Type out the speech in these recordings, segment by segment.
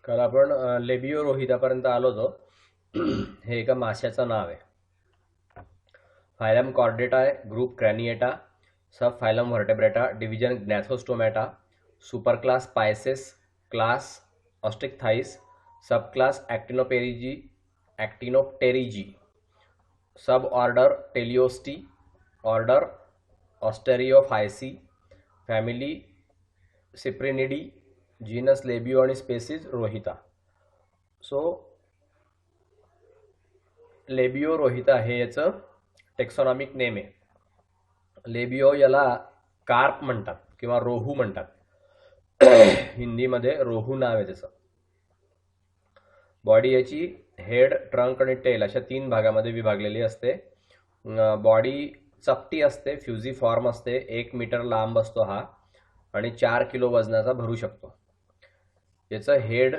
काल आपण लेबियो रोहितापर्यंत आलो होतो. हे एका माशाचं नाव आहे. फायलम कॉर्डेटा आहे, ग्रुप क्रॅनिएटा, सब phylum Vertebrata, division Gnathostomata, super class Pisces, class Osteichthyes, sub class Actinopterygii, sub order Teleostei, order Ostariophysi, family Cyprinidae, genus Labeo आणि species rohita. So Labeo rohita हे याचं टेक्सॉनॉमिक नेम आहे. Labeo याला carp म्हणतात किंवा रोहू म्हणतात. हिंदीमध्ये रोहू नाव आहे त्याचं. बॉडी याची हेड, ट्रंक आणि टेल अशा 3 भागामध्ये विभागलेली असते. बॉडी चपटी असते, फ्युजी फॉर्म असते, 1 मीटर लांब असतो हा आणि 4 किलो वजनाचा भरू शकतो. याचं हेड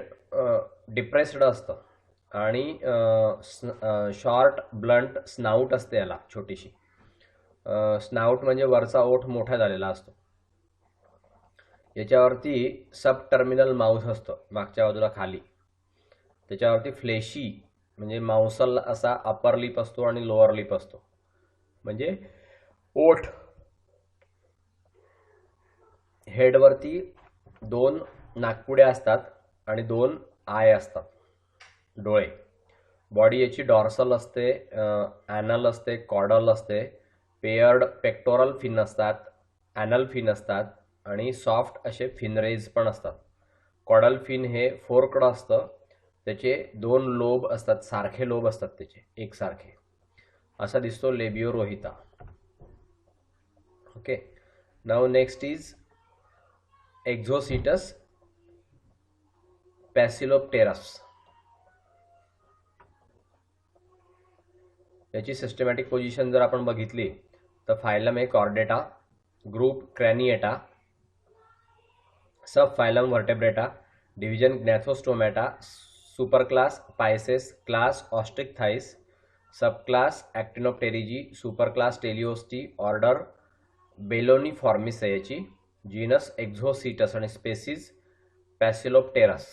डिप्रेस्ड असतं आणि शॉर्ट ब्लंट स्नाऊट असते याला, छोटीशी. स्नाऊट म्हणजे वरचा ओठ मोठा झालेला असतो. याच्यावरती सब टर्मिनल माउथ असतं, मागच्या बाजूला खाली. त्याच्यावरती फ्लेशी म्हणजे मांसल असा अपर लिप असतो आणि लोअर लिप असतो, म्हणजे ओठ. हेडवरती 2 नाकपुड्या असतात आणि 2 आय असतात, डोळे. बॉडी याची डॉर्सल असते, ॲनल असते, कॉडल असते, पेयर्ड पेक्टोरल फिन असतात, ॲनल फिन असतात आणि सॉफ्ट असे फिनरेज पण असतात. कॉडल फिन हे फोर्कड असतं, त्याचे 2 लोब असतात, सारखे लोब असतात त्याचे, एकसारखे. असा दिसतो Labeo rohita. Okay, now next is Exocoetus poecilopterus. याची सिस्टमॅटिक पोझिशन जर आपण बघितली तर फायलम आहे कॉर्डेटा, ग्रुप क्रॅनिएटा, सब phylum Vertebrata, division Gnathostomata, super class Pisces, class Osteichthyes, sub class Actinopterygii, super class Teleostei, order Beloniformes आहे याची, genus एक्झोसिटस आणि spaces पॅसिलोप्टेरस.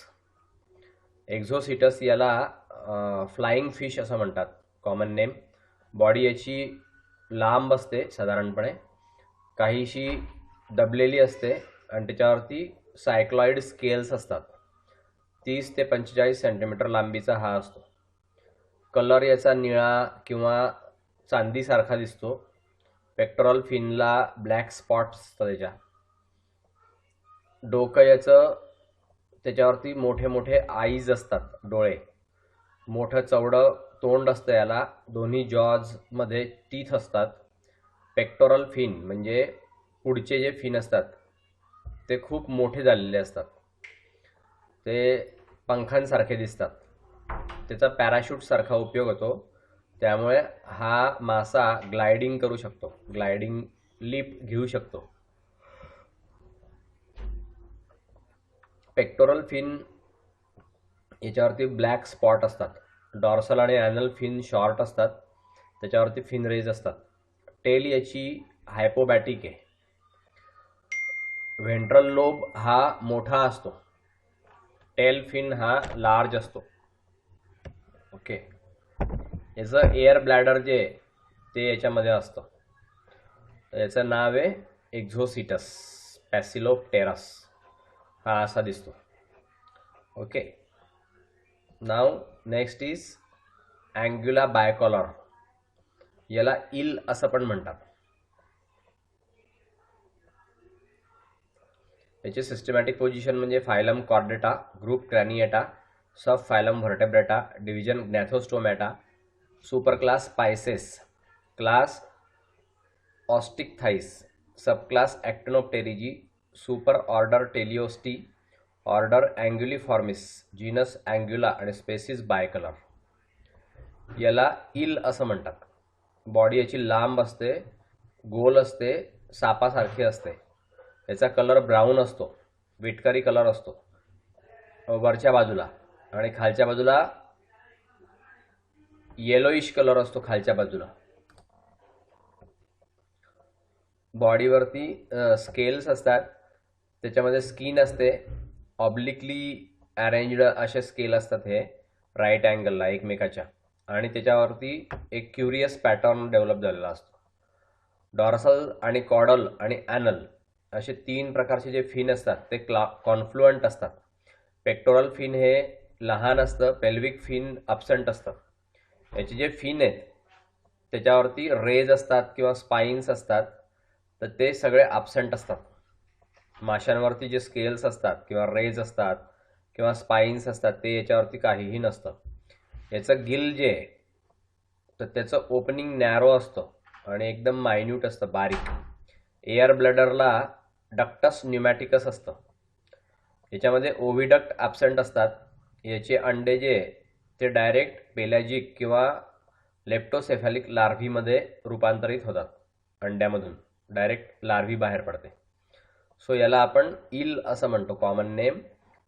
एक्झोसिटस याला फ्लाइंग फिश असं म्हणतात, कॉमन नेम. बॉडी याची लांब असते साधारणपणे, काहीशी दबलेली असते आणि त्याच्यावरती सायक्लॉइड स्केल्स असतात. 30 ते 45 सेंटीमीटर लांबीचा हा असतो. कलर याचा निळा किंवा चांदीसारखा दिसतो. पेक्टोरल फिनला ब्लॅक स्पॉट्स असतात त्याच्या. डोकं याचं, त्याच्यावरती मोठे मोठे आईज असतात, डोळे. मोठं चौडं तोंड असतं याला, दोन्ही जॉजमध्ये टीथ असतात. पेक्टोरल फिन म्हणजे पुढचे जे फिन असतात ते खूप मोठे झालेले असतात, ते पंखांसारखे दिसतात. त्याचा पॅराशूटसारखा उपयोग होतो, त्यामुळे हा मासा ग्लायडिंग करू शकतो, ग्लायडिंग लिप घेऊ शकतो. पेक्टोरल फिन याच्यावरती ब्लॅक स्पॉट असतात. डॉर्सल आणि ॲनल फिन शॉर्ट असतात, त्याच्यावरती फिन रेज असतात. टेल याची हायपोबॅटिक आहे. व्हेंट्रल लोब हा मोठा असतो, टेल फिन हा लार्ज असतो. ओके, याचं एअर ब्लॅडर जे ते याच्यामध्ये असतं. याचं नाव आहे एक्झोसिटस पॅसिलोप्टेरस. हा असा दिसतो. ओके, नाव नेक्स्ट इज अँग्युला बायकॉलर. याला इल असं पण म्हणतात. याची सिस्टमॅटिक पोझिशन म्हणजे फायलम कॉर्डेटा, ग्रुप क्रॅनिएटा, सब phylum Vertebrata, division Gnathostomata, super class Pisces, class Osteichthyes, sub class Actinopterygii, super order Teleostei, order Anguilliformes, genus Anguilla आणि species bicolour. याला eel असं म्हणतात. बॉडी याची लांब असते, गोल असते, सापासारखी असते. याचा कलर ब्राऊन असतो, विटकरी कलर असतो वरच्या बाजूला, आणि खालच्या बाजूला येलोइश कलर असतो खालच्या बाजूला. बॉडीवरती स्केल्स असतात, त्याच्यामध्ये स्किन असते, ऑब्लिकली अरेंज्ड असे स्केल असतात हे राईट अँगलला एकमेकाच्या, आणि त्याच्यावरती एक क्युरियस पॅटर्न डेव्हलप झालेला असतो. डॉर्सल आणि कॉडल आणि ॲनल असे 3 प्रकारचे जे फिन असतात ते कॉन्फ्लुएंट असतात. पेक्टोरल फिन हे लहान असतं, पेल्विक फिन अब्सेंट असतं. याचे जे फिन आहेत त्याच्यावरती रेज असतात किंवा स्पाईन्स असतात, तर ते सगळे अब्सेंट असतात. माशांवरती जे स्केल्स असतात किंवा रेज असतात किंवा स्पाईन्स असतात ते याच्यावरती काहीही नसतं. याचं गिल जे आहे तर त्याचं ओपनिंग नॅरो असतं आणि एकदम मायन्यूट असतं, बारीक. एअर ब्लॅडरला डक्टस न्यूमॅटिकस असतं. याच्यामध्ये ओव्हिडक्ट ॲब्सेंट असतात. याचे अंडे जे ते डायरेक्ट पेलॅजिक किंवा लेप्टोसेफॅलिक लार्व्हीमध्ये रूपांतरित होतात. अंड्यामधून डायरेक्ट लार्व्ही बाहेर पडते. सो याला आपण इल असं म्हणतो, कॉमन नेम.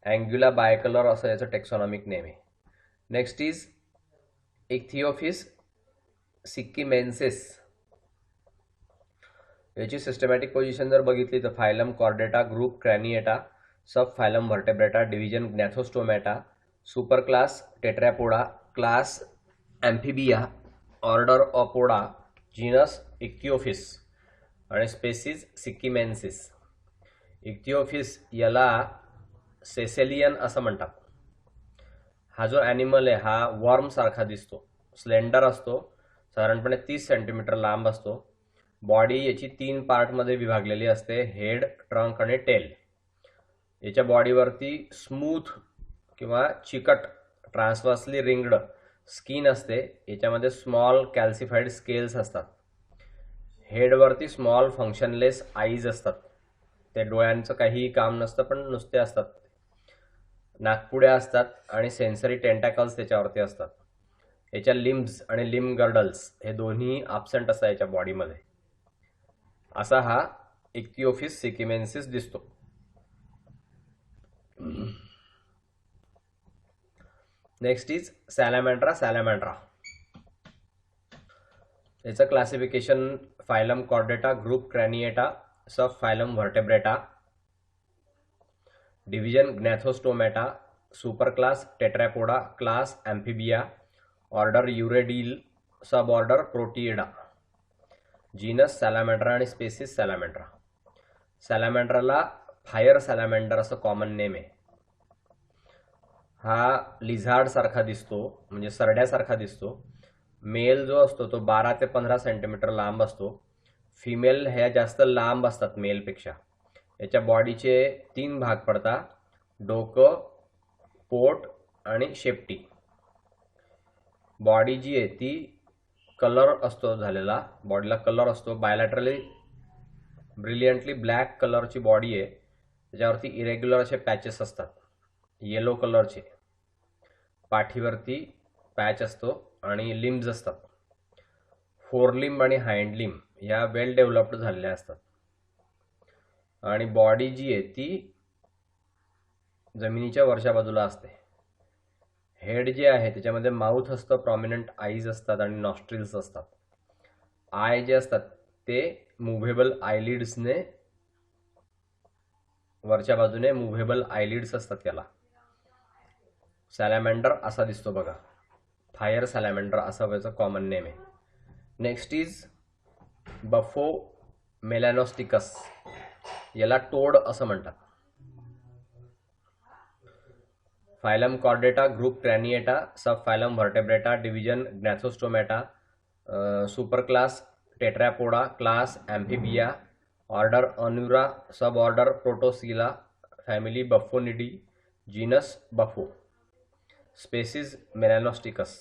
अँग्युला बायकलर असं याचं टेक्सॉनॉमिक नेम आहे. Next is Ichthyophis sikkimensis. याची सिस्टमॅटिक पोझिशन जर बघितली तर फायलम कॉर्डेटा, ग्रुप क्रॅनिएटा, सब phylum Vertebrata, division Gnathostomata, super class Tetrapoda, class Amphibia, order Apoda, genus Ichthyophis आणि स्पेसिस सिक्किमेन्सिस. इक्थिओफिस याला सेसेलियन असं म्हणतात. हा जो ॲनिमल आहे हा वर्म सारखा दिसतो, स्लेंडर असतो, साधारणपणे 30 सेंटीमीटर लांब असतो. बॉडी याची 3 पार्टमध्ये विभागलेली असते, हेड, ट्रंक आणि टेल. याच्या बॉडीवरती स्मूथ किंवा चिकट ट्रान्सवर्सली रिंग्ड स्किन असते. याच्यामध्ये स्मॉल कॅल्सिफाईड स्केल्स असतात. हेडवरती स्मॉल फंक्शनलेस आईज असतात. ते डोळ्यांचं काहीही काम नसतं पण नुसते असतात. नाकपुड्या असतात आणि सेन्सरी टेंटॅकल्स त्याच्यावरती असतात. याच्या लिम्ब्स आणि लिम्ब गर्डल्स हे दोन्ही ॲब्सेंट असतात याच्या बॉडीमध्ये. असा हा इक्थिओफिस सिक्किमेन्सिस दिसतो. Next is Salamandra. याचं classification phylum Chordata, group Craniata, सब phylum Vertebrata, division Gnathostomata, super class Tetrapoda, class Amphibia, order Urodela, sub order Proteida, genus Salamandra आणि स्पेसिस सॅलॅमँड्रा. सॅलॅमँड्राला फायर सॅलॅमँडर असं कॉमन नेम आहे. हा lizard सारखा दिसतो, म्हणजे सरड्यासारखा दिसतो. मेल जो असतो तो 12 ते 15 सेंटीमीटर लांब असतो. फिमेल ह्या जास्त लांब असतात मेलपेक्षा. याच्या बॉडीचे 3 भाग पडतात, डोकं, पोट आणि शेपटी. बॉडी जी आहे ती कलर असतो झालेला, बॉडीला कलर असतो. बायलॅटरली ब्रिलियंटली ब्लॅक कलरची बॉडी आहे. त्याच्यावरती इरेग्युलर असे पॅचेस असतात येलो कलरचे. पाठीवरती पॅच असतो आणि लिम्ब्स असतात. फोरलिंब आणि हाइंड लिंब ह्या वेल डेव्हलप्ड झालेल्या असतात. आणि बॉडी जी आहे ती जमिनीच्या वरच्या बाजूला असते. हेड जे आहे त्याच्यामध्ये माउथ असतं, प्रॉमिनंट आईज असतात आणि नॉस्ट्रिल्स असतात. आय जे असतात ते मुव्हेबल आयलिड्सने वरच्या बाजूने मुव्हेबल आयलिड्स असतात त्याला. सॅलॅमँडर असा दिसतो बघा, फायर सॅलॅमँडर असं याचं कॉमन नेम आहे. Next is Bufo melanostictus. याला टोड असं म्हणतात. फायलम कॉर्डेटा, ग्रुप क्रॅनिएटा, सब phylum Vertebrata, division Gnathostomata, super class Tetrapoda, class Amphibia, order Anura, sub order Procoela, family Bufonidae, genus Bufo, species melanostictus.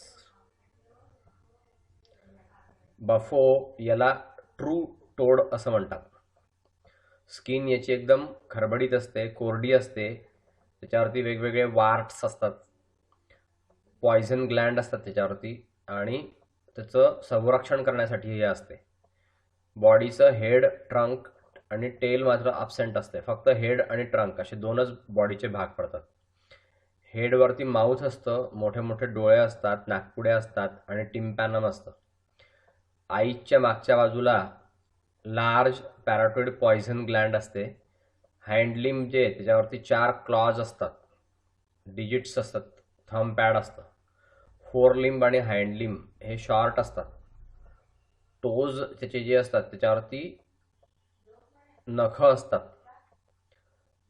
Bufo याला true toad असं म्हणतात. Skin याची एकदम खरबडीत असते, कोरडी असते. त्याच्यावरती वेगवेगळे वार्ट्स असतात, पॉयझन ग्लँड असतात त्याच्यावरती, आणि त्याचं संरक्षण करण्यासाठी हे असते. बॉडीचं हेड, ट्रंक आणि टेल मात्र ॲब्सेंट असते. फक्त हेड आणि ट्रंक असे 2च बॉडीचे भाग पडतात. हेडवरती माउथ असतं, मोठे मोठे डोळे असतात, नाकपुड्या असतात आणि टिम्पॅनम असतं. आईच्या मागच्या बाजूला लार्ज पॅराटॉइड पॉयझन ग्लँड असते. हँडलिम जे त्याच्यावरती 4 क्लॉज असतात डिजिट्स असतात, थंब पॅड असतं. फोर लिंब आणि हाइंड लिंब हे शॉर्ट असतात. टोज त्याचे जे असतात त्याच्यावरती नखं असतात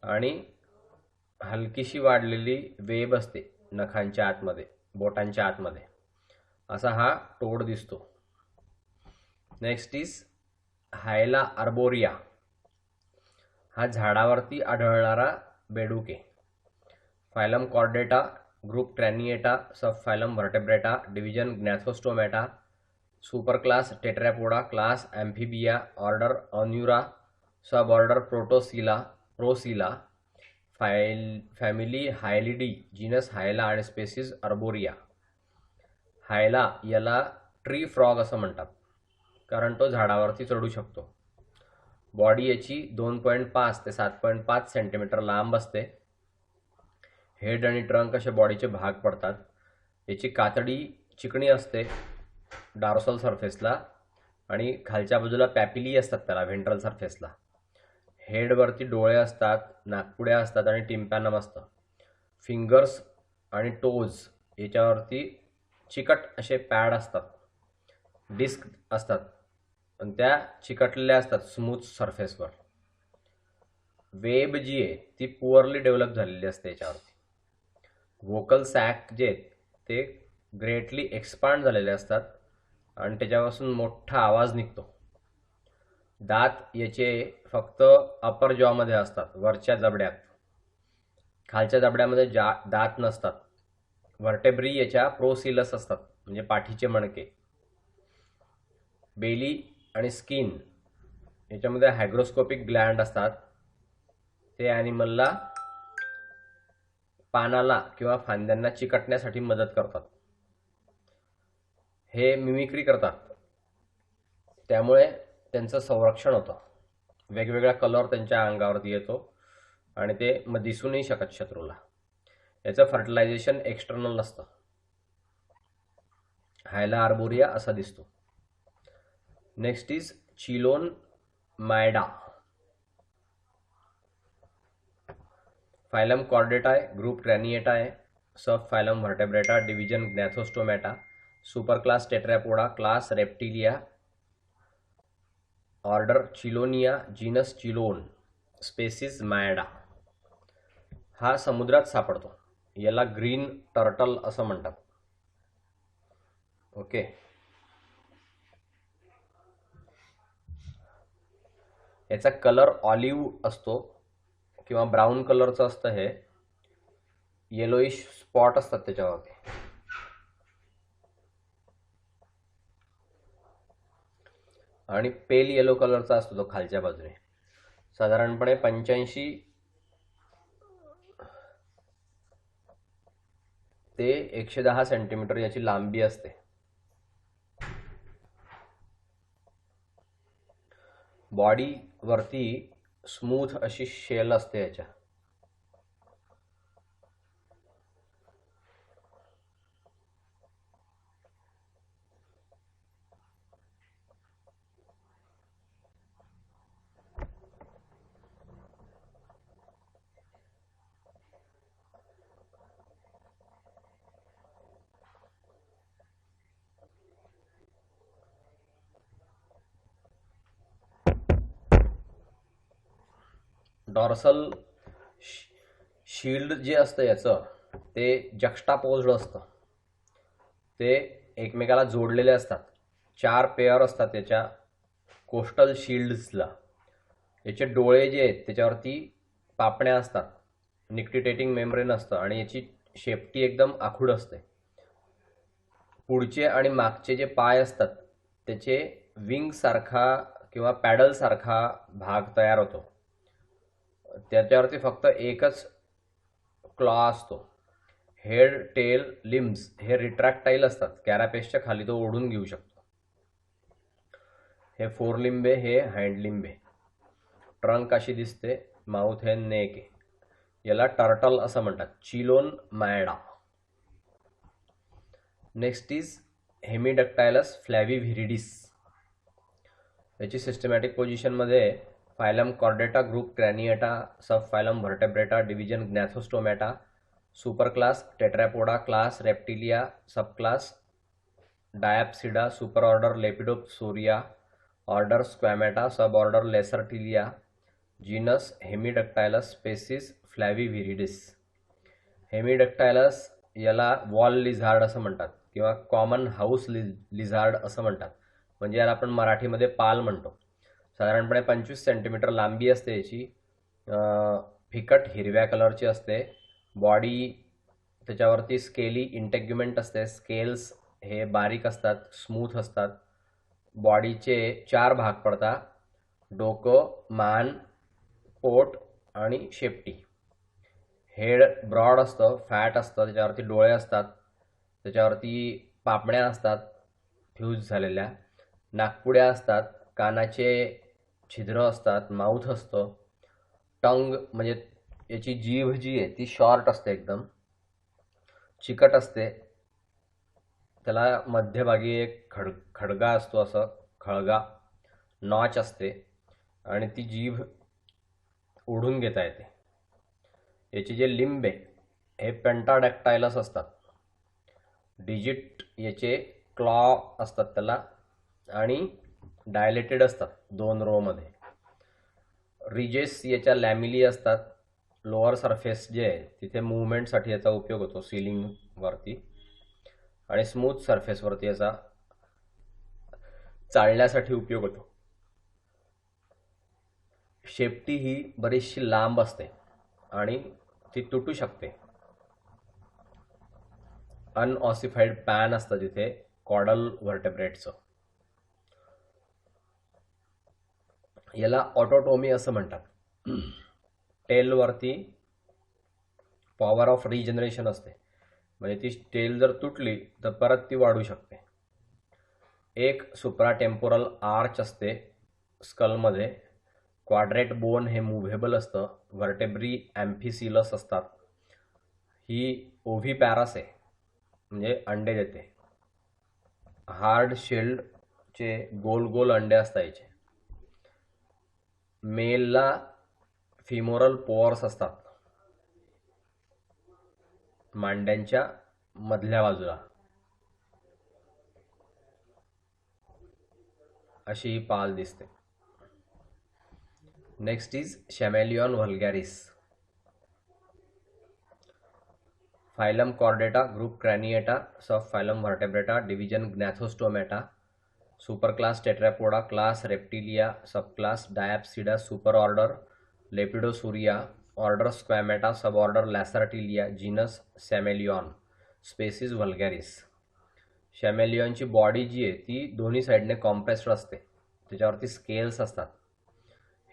आणि हलकीशी वाढलेली वेब असते नखांच्या आतमध्ये, बोटांच्या आतमध्ये. असा हा टोड दिसतो. Next is Hyla arborea. हा झाडावरती आढळणारा बेडूक आहे. फायलम कॉर्डेटा, ग्रुप क्रॅनिएटा, सब phylum Vertebrata, division Gnathostomata, super class Tetrapoda, class Amphibia, order Anura, sub order Procoela, family Hylidae, genus Hyla आणि स्पेसिस आर्बोरिया. हायला याला ट्री फ्रॉग असं म्हणतात कारण तो झाडावरती चढू शकतो. बॉडी याची 2.5 ते 7.5 सेंटीमीटर लांब असते. हेड आणि ट्रंक असे बॉडीचे भाग पडतात. याची कातडी चिकणी असते डार्सल सरफेसला आणि खालच्या बाजूला पॅपिली असतात त्याला व्हेंट्रल सरफेसला. हेडवरती डोळे असतात, नाकपुड्या असतात आणि टिम्पॅनम असतं. फिंगर्स आणि टोज याच्यावरती चिकट असे पॅड असतात, डिस्क असतात आणि त्या चिकटलेल्या असतात स्मूथ सरफेसवर. वेब जी आहे ती पुअरली डेव्हलप झालेली असते याच्यावरती. व्होकल सॅक जे आहेत ते ग्रेटली एक्सपांड झालेले असतात आणि त्याच्यापासून मोठा आवाज निघतो. दात याचे फक्त अपर जॉमध्ये असतात, वरच्या जबड्यात. खालच्या जबड्यामध्ये दात नसतात. व्हर्टेब्री याच्या प्रोसिलस असतात, म्हणजे पाठीचे मणके. बेली आणि स्किन याच्यामध्ये हायग्रोस्कोपिक ग्लँड असतात. ते ॲनिमलला पानाला किंवा फांद्यांना चिकटण्यासाठी मदत करतात. हे मिमिक्री करतात, त्यामुळे त्यांचं संरक्षण होतं. वेगवेगळा कलर त्यांच्या अंगावरती येतो आणि ते मग दिसू नाही शकत शत्रूला. याचं फर्टिलायझेशन एक्सटर्नल असतं. हायला आर्बोरिया असा दिसतो. Next is Chelone mydas. Phylum Chordata आहे, ग्रुप क्रॅनिएटा आहे, sub phylum Vertebrata, division Gnathostomata, super class Tetrapoda, class Reptilia, order Chelonia, genus Chelone, species mydas. हा समुद्रात सापडतो. याला ग्रीन टर्टल असं म्हणतात. ओके. याचा कलर ऑलिव्ह असतो किंवा ब्राऊन कलरचं असतं. हे येलोइश स्पॉट असतात त्याच्यावरती. आणि पेल येलो कलरचा असतो तो खालच्या बाजूने. साधारणपणे 85 ते 110 सेंटीमीटर याची लांबी असते. बॉडी वरती स्मूथ अशी शेल असते याच्या. डॉर्सल शील्ड जे असतं याचं ते जक्स्टापोज्ड असतं. ते एकमेकाला जोडलेले असतात. 4 पेअर असतात त्याच्या कोस्टल शील्ड्सला. याचे डोळे जे आहेत त्याच्यावरती पापण्या असतात, निक्टिटेटिंग मेम्ब्रेन असतं आणि याची शेपटी एकदम आखूड असते. पुढचे आणि मागचे जे पाय असतात त्याचे विंग सारखा किंवा पॅडल सारखा भाग तयार होतो. त्याच्यावरती फक्त एकच क्लॉ असतो. हेड, टेल, लिम्स हे रिट्रॅक्टाईल असतात. कॅरापेसच्या खाली तो ओढून घेऊ शकतो. हे फोर लिंबे, हे हाइंड लिंबे. ट्रंक अशी दिसते, माउथ हे नेक आहे. याला टर्टल असं म्हणतात, चिलोन मायडा. Next is Hemidactylus flaviviridis. याची सिस्टमॅटिक पोझिशनमध्ये फायलम कॉर्डेटा, ग्रुप क्रॅनिएटा, सब phylum Vertebrata, division Gnathostomata, super class Tetrapoda, class Reptilia, sub class Diapsida, super order Lepidosauria, order Squamata, sub order Lacertilia, genus Hemidactylus, species flaviviridis. Hemidactylus याला wall lizard असं म्हणतात किंवा common house lizard असं म्हणतात, म्हणजे याला आपण मराठीमध्ये पाल म्हणतो. साधारणपणे 25 सेंटीमीटर लांबी असते याची, फिकट हिरव्या कलरची असते. बॉडी त्याच्यावरती स्केली इंटेग्युमेंट असते. स्केल्स हे बारीक असतात, स्मूथ असतात. बॉडीचे 4 भाग पडतात: डोकं, मान, पोट आणि शेपटी. हेड ब्रॉड असतं, फॅट असतं, त्याच्यावरती डोळे असतात, त्याच्यावरती पापण्या असतात फ्यूज झालेल्या, नाकपुड्या असतात, कानाचे छिद्र असतात, माउथ असतं. टंग म्हणजे याची जीभ जी आहे ती शॉर्ट असते, एकदम चिकट असते. त्याला मध्यभागी एक खडगा असतो, असं खळगा नॉच असते आणि ती जीभ ओढून घेता येते. याचे जे लिंब आहे हे पेंटाडॅक्टायलस असतात. डिजिट याचे क्लॉ असतात त्याला आणि डायलेटेड असतात 2 रोमध्ये. रिजेस याच्या लॅमिली असतात. लोअर सरफेस जे आहे तिथे मूवमेंटसाठी याचा उपयोग होतो सिलिंगवरती, आणि स्मूथ सरफेसवरती याचा चालण्यासाठी उपयोग होतो. शेपटी ही बरीचशी लांब असते आणि ती तुटू शकते. अनऑसिफाईड पॅन असतं तिथे कॉडल व्हर्टेब्रेटचं. याला ऑटोटोमी असं म्हणतात. टेलवरती पॉवर ऑफ रिजनरेशन असते, म्हणजे ती टेल जर तुटली तर परत ती वाढू शकते. एक सुप्राटेम्पोरल आर्च असते स्कलमध्ये. क्वाड्रेट बोन हे मुव्हेबल असतं. व्हर्टेब्री ॲम्फिसिलस असतात. ही ओव्हीपॅरस आहे, म्हणजे अंडे देते. हार्ड शेल्डचे गोल गोल अंडे असतात याचे. मेलला फिमोरल पोअर्स असतात मांड्यांच्या मधल्या बाजूला. अशी ही पाल दिसते. Next is Chamaeleon vulgaris. Phylum Chordata, group Craniata, sub phylum Vertebrata, division Gnathostomata, super class Tetrapoda, class Reptilia, sub class Diapsida, super order Lepidosauria, order Squamata, sub order Lacertilia, genus Chamaeleon, species vulgaris. शॅमेलियॉनची body जी आहे ती दोन्ही साईडने compressed असते. त्याच्यावरती scales असतात.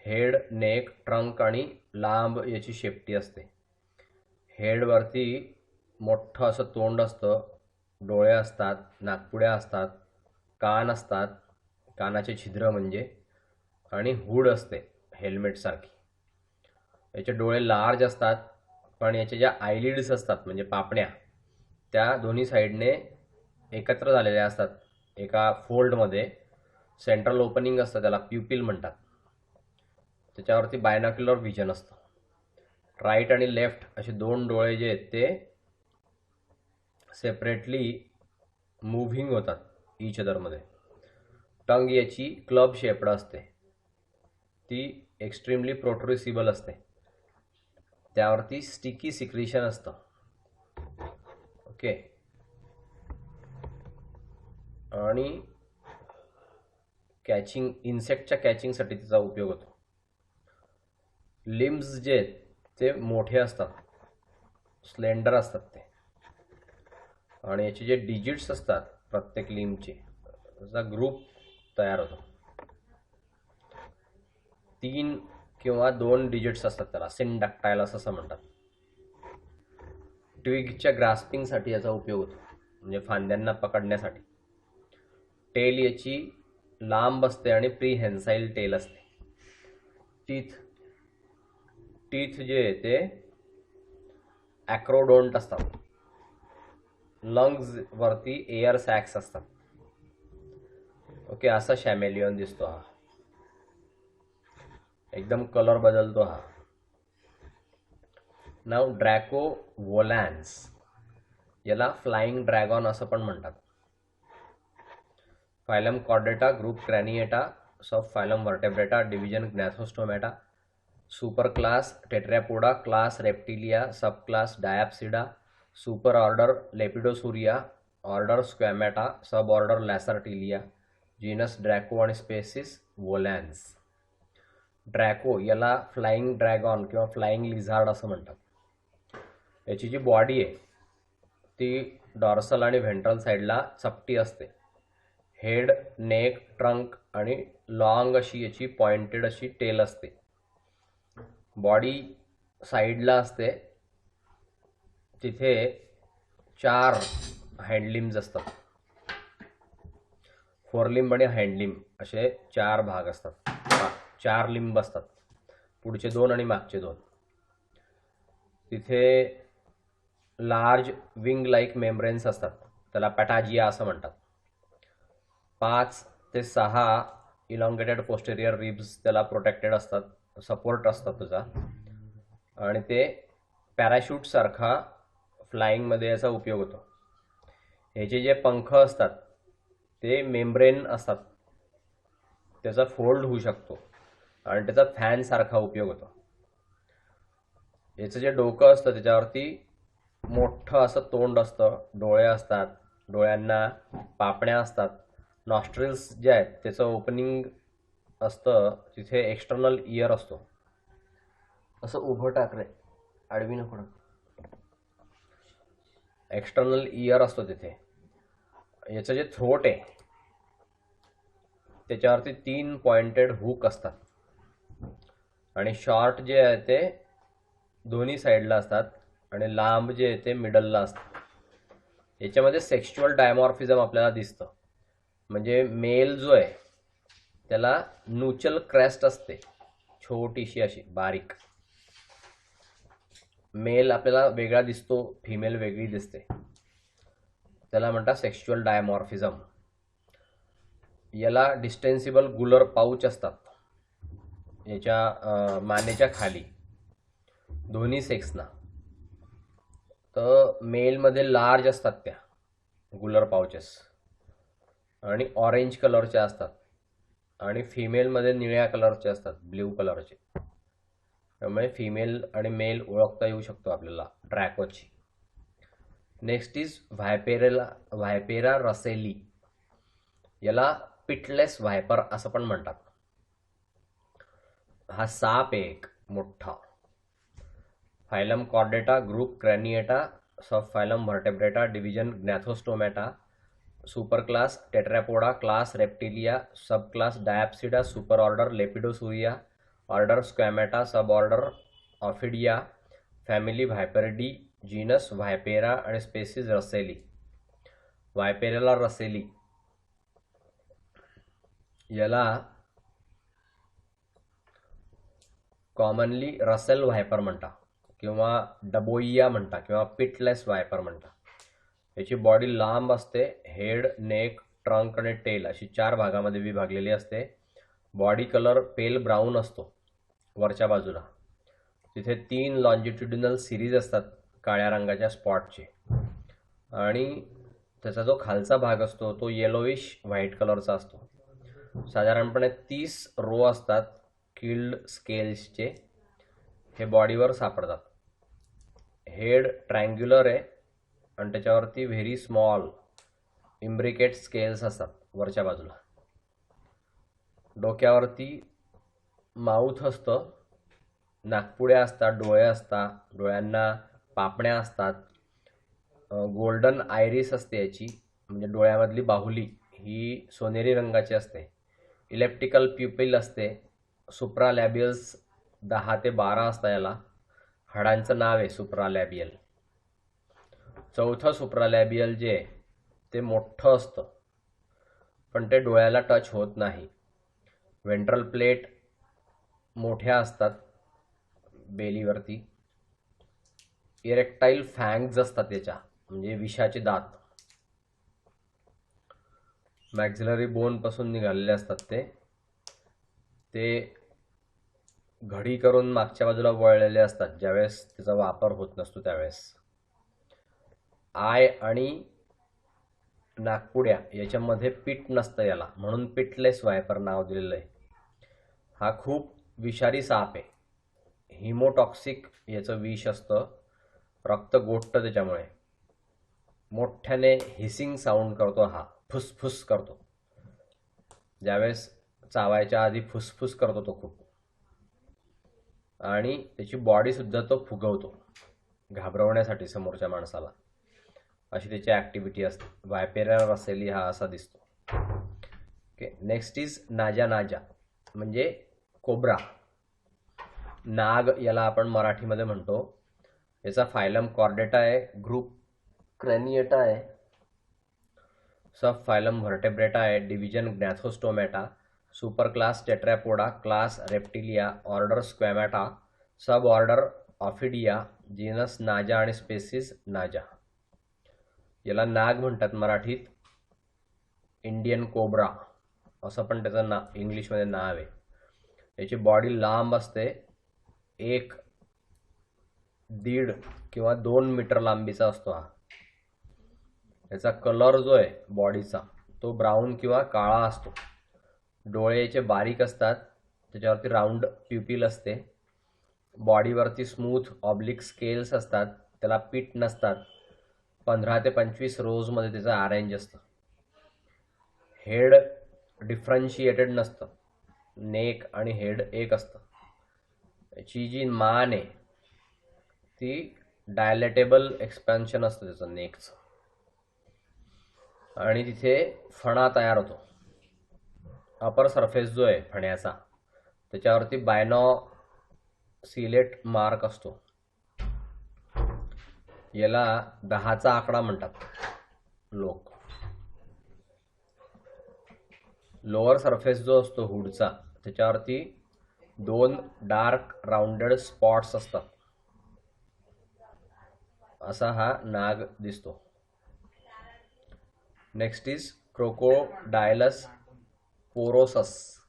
Head, neck, trunk आणि लांब याची शेपटी असते. हेडवरती मोठं असं तोंड असतं, डोळे असतात, नाकपुड्या असतात, कान असतात, कानाचे छिद्र म्हणजे, आणि हूड असते हेल्मेटसारखी. याचे डोळे लार्ज असतात, पण याच्या ज्या आयलिड्स असतात म्हणजे पापण्या, त्या दोन्ही साईडने एकत्र झालेल्या असतात एका फोल्डमध्ये. सेंट्रल ओपनिंग असतं, त्याला प्युपिल म्हणतात. त्याच्यावरती बायनॉक्युलर व्हिजन असतं. राईट आणि लेफ्ट असे 2 डोळे जे आहेत ते सेपरेटली मुव्हिंग होतात ईच अदरमध्ये. टंग याची क्लब शेप्ड असते, ती एक्स्ट्रीमली प्रोट्रुसिबल असते. त्यावरती स्टिकी सिक्रिशन असतं. ओके, आणि कॅचिंग, इन्सेक्टच्या कॅचिंगसाठी त्याचा उपयोग होतो. लिम्स जे आहेत ते मोठे असतात, स्लेंडर असतात ते, आणि याचे जे डिजिट्स असतात प्रत्येक लिम्बचे, त्याचा ग्रुप तयार होतो. 3 किंवा 2 डिजिट्स असतात, त्याला सिंडक्टायलस असं म्हणतात. ट्विगच्या ग्रास्पिंगसाठी याचा उपयोग होतो, म्हणजे फांद्यांना पकडण्यासाठी. टेल याची लांब असते आणि प्रीहेन्साईल टेल असते. टीथ जे आहे ते ॲक्रोडोंट असतात. लंग्स वरती एअर सॅक्स असतात. ओके, असा शॅमेलियॉन दिसतो हा. एकदम कलर बदलतो हा. नाव ड्रॅको वोलॅन्स, याला फ्लाइंग ड्रॅगॉन असं पण म्हणतात. फायलम कॉर्डेटा, ग्रुप क्रॅनिएटा, सब phylum Vertebrata, division Gnathostomata, super class Tetrapoda, class Reptilia, sub class Diapsida, super order Lepidosauria, order Squamata, sub order Lacertilia, genus Draco आणि स्पेसिस वोलॅन्स. ड्रॅको याला फ्लाइंग ड्रॅगॉन किंवा फ्लाइंग लिझार्ड असं म्हणतात. याची जी body आहे ती dorsal आणि ventral साईडला चपटी असते. हेड, नेक, ट्रंक आणि लॉंग अशी याची पॉइंटेड अशी टेल असते. बॉडी साईडला असते, तिथे 4 हँडलिम्स असतात. फोरलिंब आणि हँडलिंब असे 4 भाग असतात. 4 लिंब असतात, पुढचे 2 आणि मागचे 2. तिथे लार्ज विंग लाईक मेम्ब्रेन्स असतात, त्याला पॅटाजिया असं म्हणतात. 5 ते 6 इलॉंगेटेड पोस्टेरियर रिब्स त्याला प्रोटेक्टेड असतात, सपोर्ट असतात त्याचा. आणि ते पॅराशूट सारखा फ्लाइंगमध्ये याचा उपयोग होतो. ह्याचे जे पंख असतात ते मेम्ब्रेन असतात, त्याचा फोल्ड होऊ शकतो आणि त्याचा फॅन सारखा उपयोग होतो. याचं जे डोकं असतं त्याच्यावरती मोठं असं तोंड असतं, डोळे असतात, डोळ्यांना पापण्या असतात. नॉस्ट्रिल्स जे आहेत त्याचं ओपनिंग असतं, तिथे एक्सटर्नल इयर असतो. असं उभं टाक रे, आडवी नको. एक्सटर्नल इयर असतो तिथे. याचं जे थ्रोट आहे त्याच्यावरती 3 पॉइंटेड हुक असतात आणि शॉर्ट जे आहे ते दोन्ही साईडला असतात आणि लांब जे आहे ते मिडलला असतात. याच्यामध्ये सेक्शुअल डायमॉर्फिझम आपल्याला दिसतं. म्हणजे मेल जो आहे त्याला न्यूचल क्रेस्ट असते, छोटीशी अशी बारीक. मेल आपल्याला वेगळा दिसतो, फिमेल वेगळी दिसते, त्याला म्हणतात सेक्शुअल डायमॉर्फिझम. याला डिस्टेन्सिबल गुलर पाऊच असतात याच्या मानेच्या खाली दोन्ही सेक्सना. तर मेलमध्ये लार्ज असतात त्या गुलर पाउचेस आणि ऑरेंज कलरचे असतात आणि फिमेलमध्ये निळ्या कलरचे असतात, ब्ल्यू कलरचे. त्यामुळे फिमेल आणि मेल ओळखता येऊ शकतो आपल्याला ड्रॅकोची. नेक्स्ट इज व्हायपेरा रसेली, याला पिटलेस व्हायपर असं पण म्हणतात. हा साप एक मोठा. फायलम कॉर्डेटा, ग्रुप क्रॅनिएटा, सब phylum Vertebrata, division Gnathostomata, super class Tetrapoda, class Reptilia, sub class Diapsida, super order Lepidosauria, order Squamata, sub order Ophidia, family Viperidae, genus Vipera आणि species रसेली. व्हायपेराला रसेली याला commonly Russell viper म्हणता किंवा डबोइया म्हणता किंवा pitiless viper म्हणता. याची body लांब असते, हेड, नेक, ट्रंक आणि टेल अशी 4 भागामध्ये विभागलेली असते. बॉडी कलर पेल ब्राऊन असतो वरच्या बाजूला. तिथे 3 लॉन्जिट्युडिनल सिरीज असतात काळ्या रंगाच्या स्पॉटचे आणि त्याचा जो खालचा भाग असतो तो येलोइश व्हाईट कलरचा असतो. साधारणपणे 30 रो असतात किल्ड स्केल्सचे, हे बॉडीवर सापडतात. हेड ट्रँग्युलर आहे आणि त्याच्यावरती व्हेरी स्मॉल इम्ब्रिकेट स्केल्स असतात वरच्या बाजूला. डोक्यावरती माउथ असतं, नाकपुड्या असतात, डोळे असतात, डोळ्यांना पापण्या असतात. गोल्डन आयरिस असते याची, म्हणजे डोळ्यामधली बाहुली ही सोनेरी रंगाची असते. इलेप्टिकल प्युपिल असते. सुप्रालॅबियल्स 10 ते 12 असतात याला. हाडांचं नाव आहे सुप्रालॅबियल. चौथं सुप्रालॅबियल जे आहे ते मोठं असतं पण ते डोळ्याला टच होत नाही. वेंट्रल प्लेट मोठ्या असतात बेलीवरती. इरेक्टाईल फँग्ज असतात त्याच्या, म्हणजे विषाचे दात. मॅक्झिलरी बोन पासून निघालेले असतात ते घडी करून मागच्या बाजूला वळलेले असतात ज्यावेळेस त्याचा वापर होत नसतो त्यावेळेस. आय आणि नाकपुड्या याच्यामध्ये पीठ नसतं याला, म्हणून पिटलेस वायपर नाव दिलेलं आहे. हा खूप विषारी साप आहे. हिमोटॉक्सिक याचं विष असतं, रक्त गोठतं त्याच्यामुळे. मोठ्याने हिसिंग साऊंड करतो हा, फुसफुस करतो. ज्यावेळेस चावायच्या आधी फुसफुस करतो तो खूप. आणि त्याची बॉडी सुद्धा तो फुगवतो घाबरवण्यासाठी समोरच्या माणसाला. अशी त्याची ॲक्टिव्हिटी असते. वायपेरा रसेली हा असा दिसतो. ओके, नेक्स्ट इज नाजा. नाजा म्हणजे कोब्रा, नाग याला आपण मराठीमध्ये म्हणतो. याचा फायलम कॉर्डेटा आहे, ग्रुप क्रॅनिएटा आहे, सब फायलम व्हर्टेब्रेटा आहे, division Gnathostomata, super class Tetrapoda, class Reptilia, order Squamata, sub order Ophidia, genus Naja आणि स्पेसिस नाजा. याला नाग म्हणतात मराठीत. इंडियन कोब्रा असं पण त्याचं इंग्लिशमध्ये नाव आहे. याची बॉडी लांब असते, 1-1.5 किंवा 2 मीटर लांबीचा असतो हा. याचा कलर जो आहे बॉडीचा तो ब्राऊन किंवा काळा असतो. डोळे याचे बारीक असतात, त्याच्यावरती राऊंड प्युपिल असते. बॉडीवरती स्मूथ ऑब्लिक स्केल्स असतात, त्याला पीठ नसतात. 15 ते 25 रोजमध्ये त्याचं अरेंज असतं. हेड डिफरन्शिएटेड नसतं, नेक आणि हेड एक असतं. याची जी मान आहे ती डायलेटेबल एक्सपॅन्शन असतं त्याचं नेकचं, आणि तिथे फणा तयार होतो. अपर सरफेस जो आहे फण्याचा त्याच्यावरती बायनोसिलेट मार्क असतो. याला 10चा आकडा म्हणतात लोक. लोअर सरफेस जो असतो हुडचा त्याच्यावरती 2 डार्क राऊंडेड स्पॉट्स असतात. असा हा नाग दिसतो. Next is Crocodylus porosus.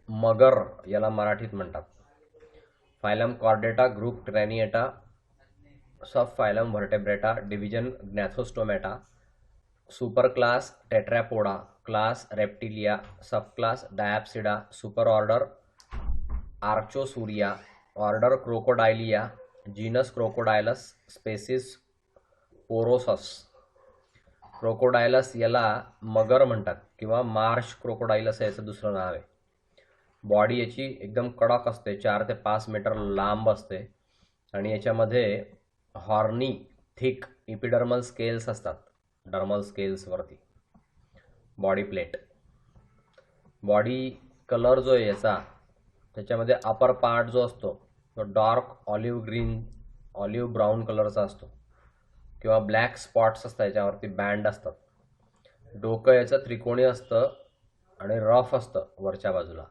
मगर याला मराठीत म्हणतात. फायलम कॉर्डेटा, ग्रुप क्रॅनिएटा, सब phylum Vertebrata, division Gnathostomata, super class Tetrapoda, class Reptilia, sub class Diapsida, super order Archosauria, order Crocodilia, genus Crocodylus, species porosus. Crocodylus याला मगर म्हणतात किंवा मार्श क्रोकोडायलस याचं दुसरं नाव आहे. बॉडी याची एकदम कडक असते, 4 ते 5 मीटर लांब असते, आणि याच्यामध्ये हॉर्नी थिक इपिडर्मल स्केल्स असतात. डर्मल स्केल्सवरती बॉडी प्लेट. बॉडी कलर जो आहे याचा त्याच्यामध्ये अपर पार्ट जो असतो तो डार्क ऑलिव्ह ब्राऊन कलरचा असतो, किंवा ब्लॅक स्पॉट्स असतात याच्यावरती, बँड असतात. डोकं याचं त्रिकोणी असतं आणि रफ असतं वरच्या बाजूला.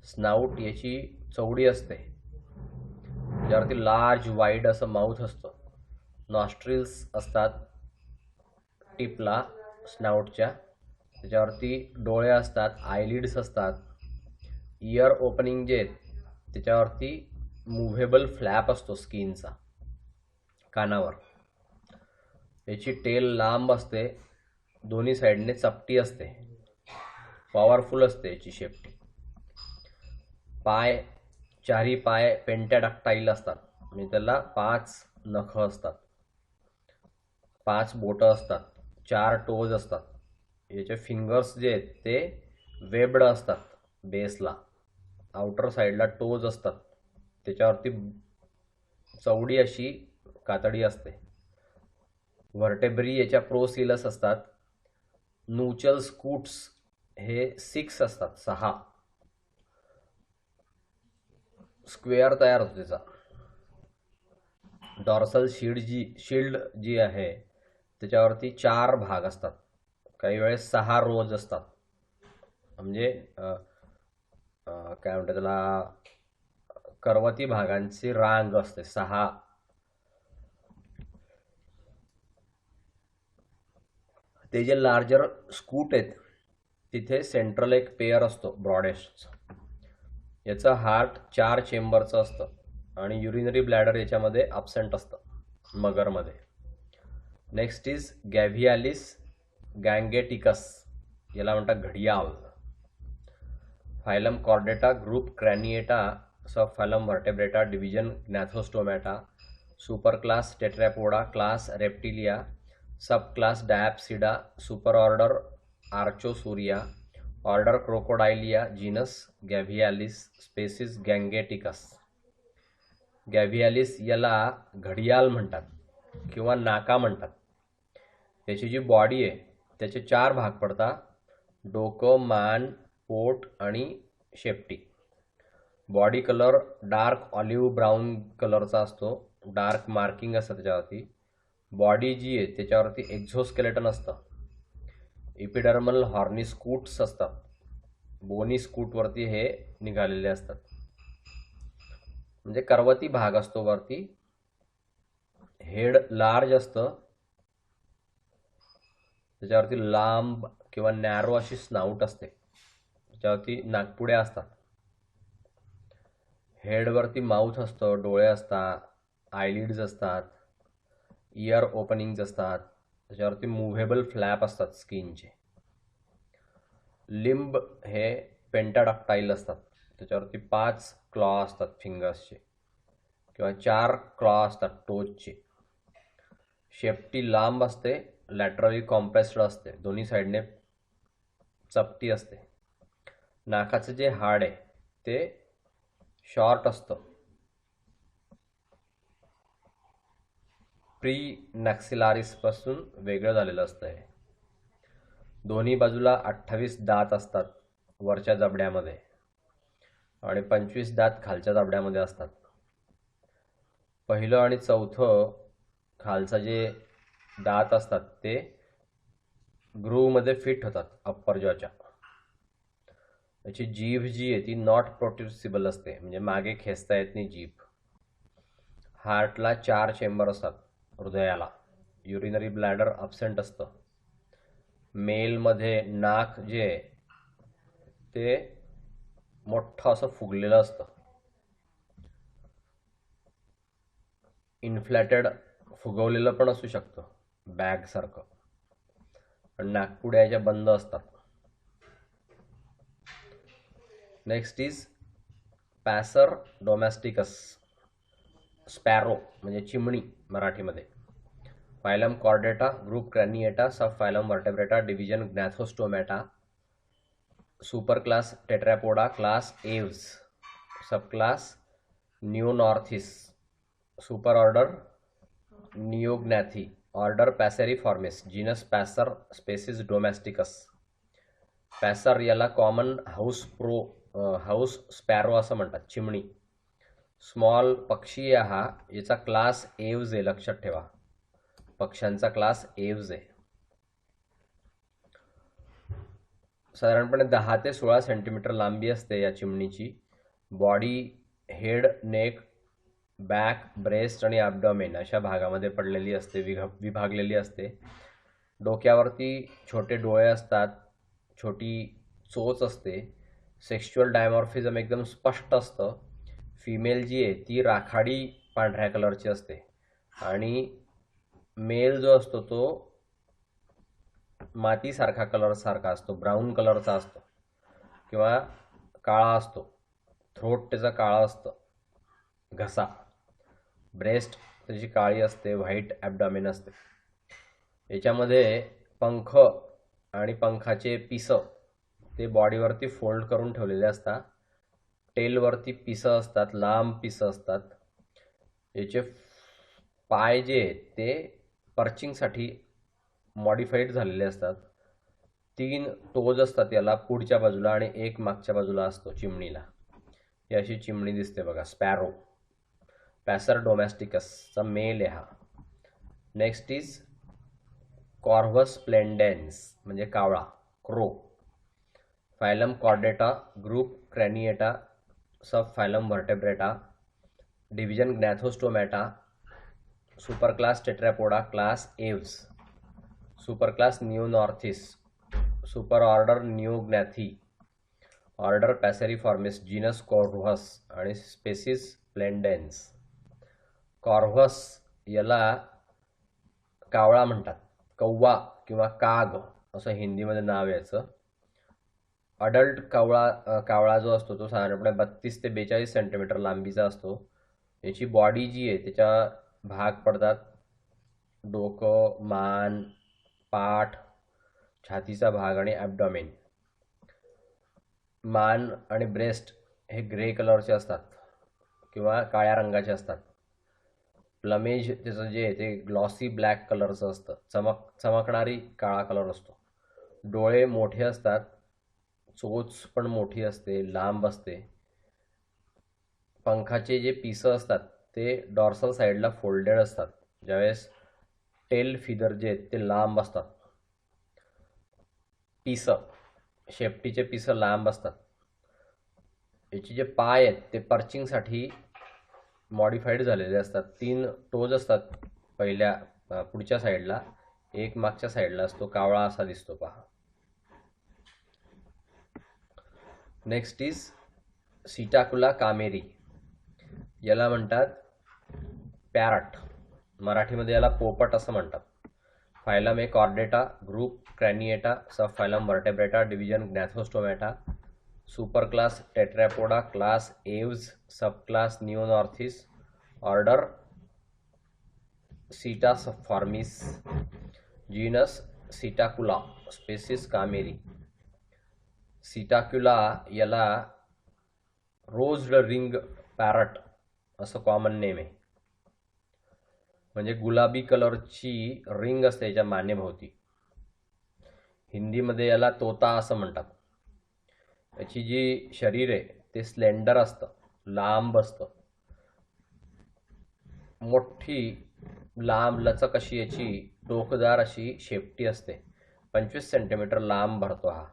स्नाऊट याची चौडी असते, ज्यावरती लार्ज वाईड असं माउथ असतं. नॉस्ट्रिल्स असतात टिपला स्नाऊटच्या, त्याच्यावरती डोळे असतात, आयलिड्स असतात. इयर ओपनिंग जे आहेत त्याच्यावरती मुव्हेबल फ्लॅप असतो स्किनचा कानावर. याची टेल लांब असते, दोन्ही साईडने चपटी असते, पॉवरफुल असते याची शेपटी. पाय, चारी पाय पेंटॅडक्टाईल असतात, म्हणजे त्याला 5 नखं असतात, 5 बोटं असतात, 4 टोज असतात. याचे फिंगर्स जे आहेत ते वेब्ड असतात बेसला, आउटर साईडला टोज असतात, त्याच्यावरती चौडी अशी कातडी असते. व्हर्टेब्री याच्या प्रोसिलस असतात. नूचल स्कूट्स हे 6 असतात, 6 स्क्वेअर तयार होतो त्याचा. डॉर्सल शिल्ड जी आहे त्याच्यावरती 4 भाग असतात, काही वेळेस 6 रोज असतात. म्हणजे काय म्हणतात त्याला, कर्वती भागांची रांग असते 6. ते जे लार्जर स्कूट आहेत तिथे सेंट्रल एक पेयर असतो ब्रॉडेस्ट. याचं हार्ट 4 चेंबरचं असतं आणि युरिनरी ब्लॅडर याच्यामध्ये ॲब्सेंट असतं मगरमध्ये. नेक्स्ट इज गॅव्हियालिस गँगेटिकस, याला म्हणतात घडियाल. फायलम कॉर्डेटा, ग्रुप क्रॅनिएटा, सब phylum Vertebrata, division Gnathostomata, super class Tetrapoda, class Reptilia, sub class Diapsida, super order Archosauria, order Crocodilia, genus Gavialis, species gangeticus. Gavialis याला घडियाल म्हणतात किंवा नाका म्हणतात. याची जी बॉडी आहे त्याचे 4 भाग पडतात: डोकं, मान, पोट आणि शेपटी. Body colour dark olive brown कलरचा असतो. डार्क मार्किंग असतं त्याच्यावरती. बॉडी जी आहे त्याच्यावरती एक्झोस्केलेटन असतं. इपिडर्मल हॉर्नी स्कूट्स असतात. बोनी स्कूटवरती हे निघालेले असतात. म्हणजे कर्वती भाग असतो वरती. हेड लार्ज असतं. त्याच्यावरती लांब किंवा नॅरो अशी स्नाऊट असते. त्याच्यावरती नाकपुड्या असतात. हेडवरती माउथ असतं, डोळे असतात, आयलिड्स असतात, इयर ओपनिंग्स असतात. त्याच्यावरती मुव्हेबल फ्लॅप असतात स्किनचे. लिंब हे पेंटाडक्टाईल असतात. त्याच्यावरती 5 क्लॉ असतात फिंगर्सचे किंवा 4 क्लॉ असतात टोजचे. शेपटी लांब असते, लॅटरली कॉम्प्रेस्ड असते, दोन्ही साईडने चपटी असते. नाकाचं जे हाड आहे ते शॉर्ट असतं. प्री नॅक्सिलारिस पासून वेगळं झालेलं असतं हे. दोन्ही बाजूला 28 दात असतात वरच्या जबड्यामध्ये आणि 25 दात खालच्या जबड्यामध्ये असतात. पहिलं आणि चौथं खालचं जे दात असतात ते ग्रूवमध्ये फिट होतात अप्पर जॉच्या. त्याची जीभ जी आहे ती नॉट प्रोट्युसिबल असते, म्हणजे मागे खेचता येत नाही जीभ. हार्टला 4 चेंबर असतात हृदयाला. युरिनरी ब्लॅडर ॲब्सेंट असतं. मेलमध्ये नाक जे आहे ते मोठं असं फुगलेलं असतं. इन्फ्लॅटेड फुगवलेलं पण असू शकतं बॅगसारखं, पण नाकपुड्या याच्या बंद असतात. Next is Passer domesticus, sparrow म्हणजे चिमणी मराठीमध्ये. फायलम कॉर्डेटा, ग्रुप क्रॅनिएटा, सब phylum Vertebrata, division Gnathostomata, super class Tetrapoda, class Aves, sub class Neornithes, super order Neognathae, order Passeriformes, genus Passer, species domesticus. Passer याला common house sparrow असं म्हणतात, चिमणी. Small पक्षी हा, याचा क्लास एव्ज आहे, लक्षात ठेवा. पक्ष्यांचा क्लास एव्ज आहे. साधारणपणे 10 ते 16 सेंटीमीटर लांबी असते या चिमणीची. Body head, neck, back, breast आणि ॲब्डोमेन अशा भागामध्ये पडलेली असते, विभागलेली असते. डोक्यावरती छोटे डोळे असतात, छोटी चोच असते. सेक्शुअल डायमॉर्फिझम एकदम स्पष्ट असतं. फिमेल जी आहे ती राखाडी पांढऱ्या कलरची असते आणि मेल जो असतो तो मातीसारखा कलरसारखा असतो, ब्राऊन कलरचा असतो किंवा काळा असतो. थ्रोट त्याचा काळा असतं, घसा. ब्रेस्ट त्याची काळी असते, व्हाईट ॲब्डॉमेन असते. याच्यामध्ये पंख आणि पंखाचे पिसं ते बॉडीवरती फोल्ड करून ठेवलेले असतात. टेलवरती पिसं असतात, लांब पिसं असतात. याचे पाय जे आहेत ते पर्चिंगसाठी मॉडिफाईड झालेले असतात. 3 टोज असतात याला पुढच्या बाजूला आणि 1 मागच्या बाजूला असतो चिमणीला. ही अशी चिमणी दिसते बघा, स्पॅरो. पॅसर डोमॅस्टिकसचा मेल आहे हा. नेक्स्ट इज कॉर्व्हस स्प्लेंडेन्स म्हणजे कावळा, crow. Phylum Chordata, group Craniata, सब phylum Vertebrata, division Gnathostomata, super class Tetrapoda, class Aves, super class Neornithes, super order Neognathae, order Passeriformes, genus Corvus आणि स्पेसिस प्लेंडेन्स. कॉर्व्हस याला कावळा म्हणतात, कौवा किंवा काग असं हिंदीमध्ये नाव याचं. अडल्ट कावळा जो असतो तो साधारणपणे 32 ते 42 सेंटीमीटर लांबीचा असतो. याची बॉडी जी आहे त्याच्या भाग पडतात डोकं, मान, पाठ, छातीचा भाग आणि ॲब्डॉमेन. मान आणि ब्रेस्ट हे ग्रे कलरचे असतात किंवा काळ्या रंगाचे असतात. प्लमेज त्याचं जे आहे ते ग्लॉसी ब्लॅक कलरचं असतं, चमकणारी काळा कलर असतो. डोळे मोठे असतात, चोच पण मोठी असते, लांब असते. पंखाचे जे पिसं असतात ते डॉर्सल साईडला फोल्डेड असतात, ज्यावेळेस टेल फिदर जे आहेत ते लांब असतात. पिसं, शेपटीचे पिसं लांब असतात. याचे जे पाय आहेत ते पर्चिंगसाठी मॉडिफाईड झालेले असतात. 3 टोज असतात पुढच्या साईडला, एक मागच्या साईडला असतो. कावळा असा दिसतो पहा. नेक्स्ट इज सिटाकुला कामेरी, याला म्हणतात पॅरट, मराठीमध्ये याला पोपट असं म्हणतात. Phylum a Chordata, group Craniata, sub phylum Vertebrata, division Gnathostomata, super class Tetrapoda, class Aves, sub class Neornithes, order Psittaciformes, genus Psittacula, species krameri. Psittacula याला रोज्ड रिंग पॅरट असं common name आहे, म्हणजे गुलाबी कलरची रिंग असते याच्या मानेभोवती. हिंदीमध्ये याला तोता असं म्हणतात. याची जी शरीर आहे ते स्लेंडर असतं, लांब असतं. मोठी लांब लचक अशी याची टोकदार अशी शेपटी असते. 25 सेंटीमीटर लांब भरतो हा.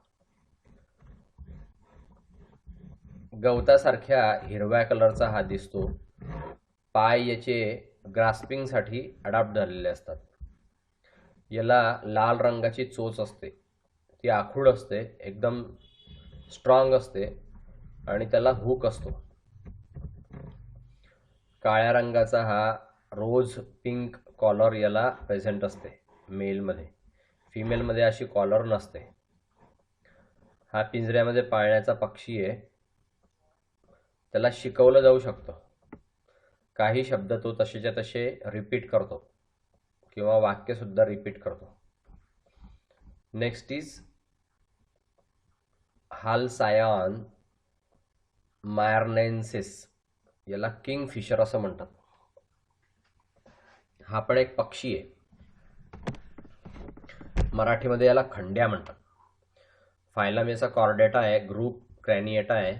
गवतासारख्या हिरव्या कलरचा हा दिसतो. पाय याचे ग्रास्पिंगसाठी अडॅप्ट झालेले असतात. याला लाल रंगाची चोच असते, ती आखूड असते, एकदम स्ट्रॉंग असते आणि त्याला हुक असतो. काळ्या रंगाचा हा रोज पिंक कॉलर याला प्रेझेंट असते मेलमध्ये. फिमेलमध्ये अशी कॉलर नसते. हा पिंजऱ्यामध्ये पाळण्याचा पक्षी आहे. त्याला शिकवलं जाऊ शकतं. काही शब्द तो तसेच्या तसे रिपीट करतो किंवा वाक्यसुद्धा रिपीट करतो. नेक्स्ट इज हालसायॉन मायर्नेन्सिस, याला किंग फिशर असं म्हणतात. हा पण एक पक्षी आहे. मराठीमध्ये याला खंड्या म्हणतात. फायलम याचा कॉर्डेटा आहे, ग्रुप क्रॅनिएटा आहे,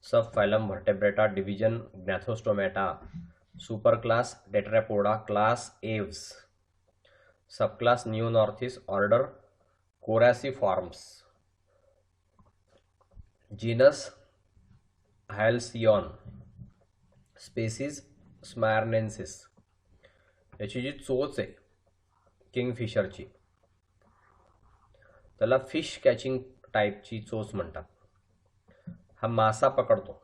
sub phylum Vertebrata, division Gnathostomata, super class Tetrapoda, class Aves, sub class Neornithes, order Coraciiformes, genus Halcyon, species smyrnensis. याची जी चोच आहे किंगफिशरची त्याला फिश कॅचिंग टाईपची चोच म्हणतात. हा मासा पकडतो.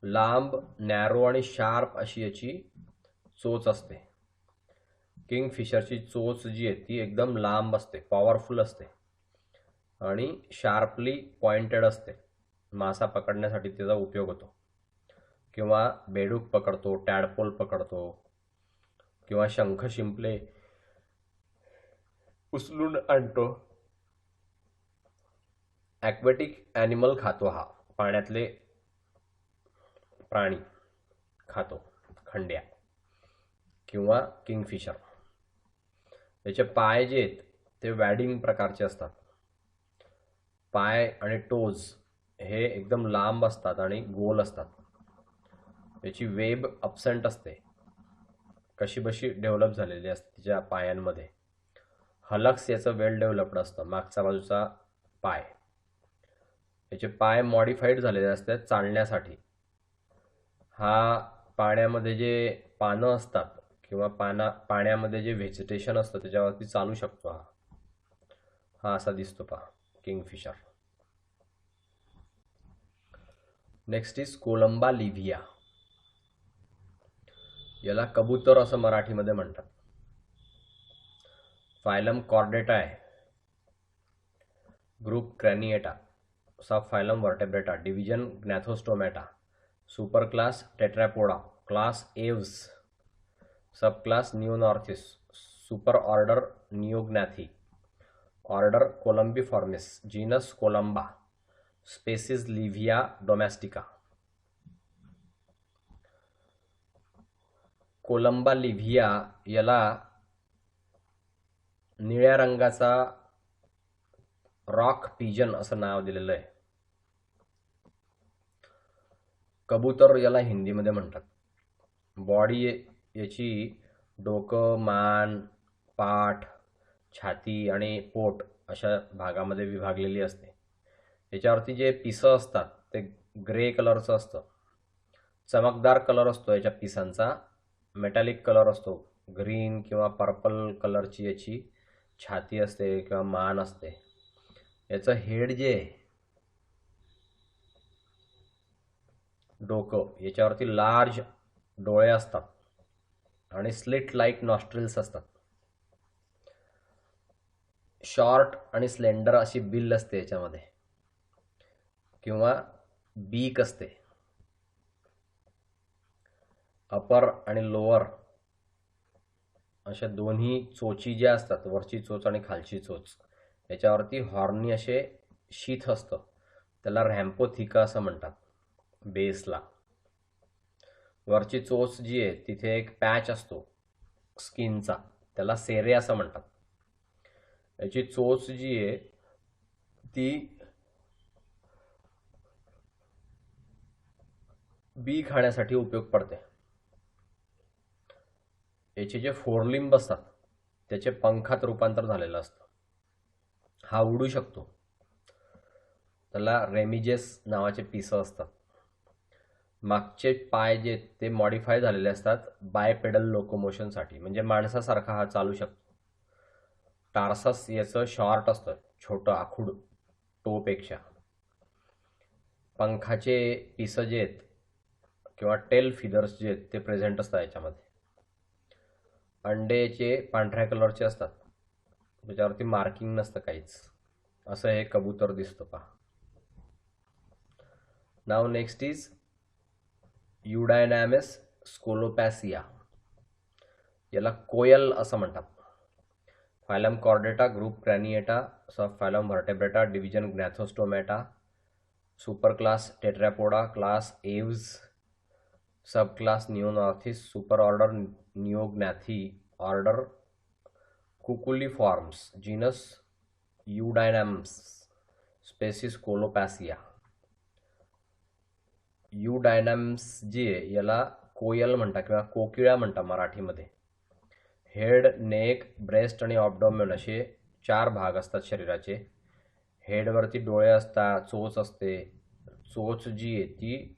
लांब, नॅरो आणि शार्प अशी याची चोच असते. किंगफिशरची चोच जी आहे ती एकदम लांब असते, पॉवरफुल असते आणि शार्पली पॉइंटेड असते. मासा पकडण्यासाठी त्याचा उपयोग होतो. किंवा बेडूक पकडतो, टॅडपोल पकडतो किंवा शंख शिंपले उचलून आणतो. ॲक्वेटिक ॲनिमल खातो हा, पाण्यातले प्राणी खातो, खंड्या किंवा किंगफिशर. याचे पाय जे आहेत ते वॅडिंग प्रकारचे असतात. पाय आणि टोज हे एकदम लांब असतात आणि गोल असतात. याची वेब अब्सेंट असते, कशीबशी डेव्हलप झालेली असते तिच्या पायांमध्ये. हलक्स याचं वेल डेव्हलप्ड असतं, मागच्या बाजूचा पाय. याचे पाय मॉडिफाईड झालेले असतात चालण्यासाठी. हा पाण्यामध्ये जे पानं असतात किंवा पाण्यामध्ये जे व्हेजिटेशन असतं त्याच्यावरती चालू शकतो. हा असा दिसतो पहा kingfisher. Next is Columba livia. याला कबूतर असं मराठीमध्ये म्हणतात. फायलम कॉर्डेटा आहे, ग्रुप क्रॅनिएटा, सब phylum Vertebrata, division Gnathostomata, super class Tetrapoda, class Aves, sub class Neornithes, super order Neognathae, order Columbiformes, genus Columba, species livia domestica. Columba livia याला निळ्या रंगाचा rock pigeon असं नाव दिलेलं आहे. कबूतर याला हिंदीमध्ये म्हणतात. बॉडी याची डोकं, मान, पाठ, छाती आणि पोट अशा भागामध्ये विभागलेली असते. याच्यावरती जे पिसं असतात ते ग्रे कलरचं असतं. चमकदार कलर असतो याच्या पिसांचा. मेटॅलिक कलर असतो. ग्रीन किंवा पर्पल कलरची याची छाती असते किंवा मान असते. याचं हेड जे डोकं याच्यावरती लार्ज डोळे असतात आणि स्लिट लाईक नॉस्ट्रिल्स असतात. शॉर्ट आणि स्लेंडर अशी बिल असते याच्यामध्ये किंवा बीक असते. अपर आणि लोअर अशा दोन्ही चोची ज्या असतात, वरची चोच आणि खालची चोच, याच्यावरती हॉर्नी असे शीथ असतं. त्याला रॅम्पोथिका असं म्हणतात. बेसला वरची चोच जी आहे तिथे एक पॅच असतो स्किनचा, त्याला सेरे असं म्हणतात. याची चोच जी आहे ती बी खाण्यासाठी उपयोग पडते. याचे जे फोरलिंब असतात त्याचे पंखात रूपांतर झालेलं असतं. हा उडू शकतो. त्याला रेमिजेस नावाचे पिसं असतात. मागचे पाय जे ते मॉडिफाय झालेले असतात बायपेडल लोकोमोशनसाठी, म्हणजे माणसासारखा हा चालू शकतो. टार्सस याचं शॉर्ट असतं, छोटं आखूड टोपेक्षा. पंखाचे पिसं जे आहेत किंवा टेल फिदर्स जे आहेत ते प्रेझेंट असतात याच्यामध्ये. अंडेचे पांढऱ्या कलरचे असतात, त्याच्यावरती मार्किंग नसतं काहीच. असं हे कबूतर दिसतं पहा. नाव नेक्स्ट इज युडायनॅमिस स्कोलोपॅसिया. याला कोयल असं म्हणतात. फायलम कॉर्डेटा, ग्रुप क्रॅनिएटा, सब phylum Vertebrata, division Gnathostomata, super class Tetrapoda, class Aves, sub class Neornithes, super order Neognathae, order Cuculiformes, genus Eudynamys, species scolopacea. Eudynamys जी आहे याला कोयल म्हणतात किंवा कोकिळा म्हणतात मराठीमध्ये. हेड, नेक, ब्रेस्ट आणि ऑब्डोमेन असे 4 भाग असतात शरीराचे. हेडवरती डोळे असतात, चोच असते. चोच जी आहे ती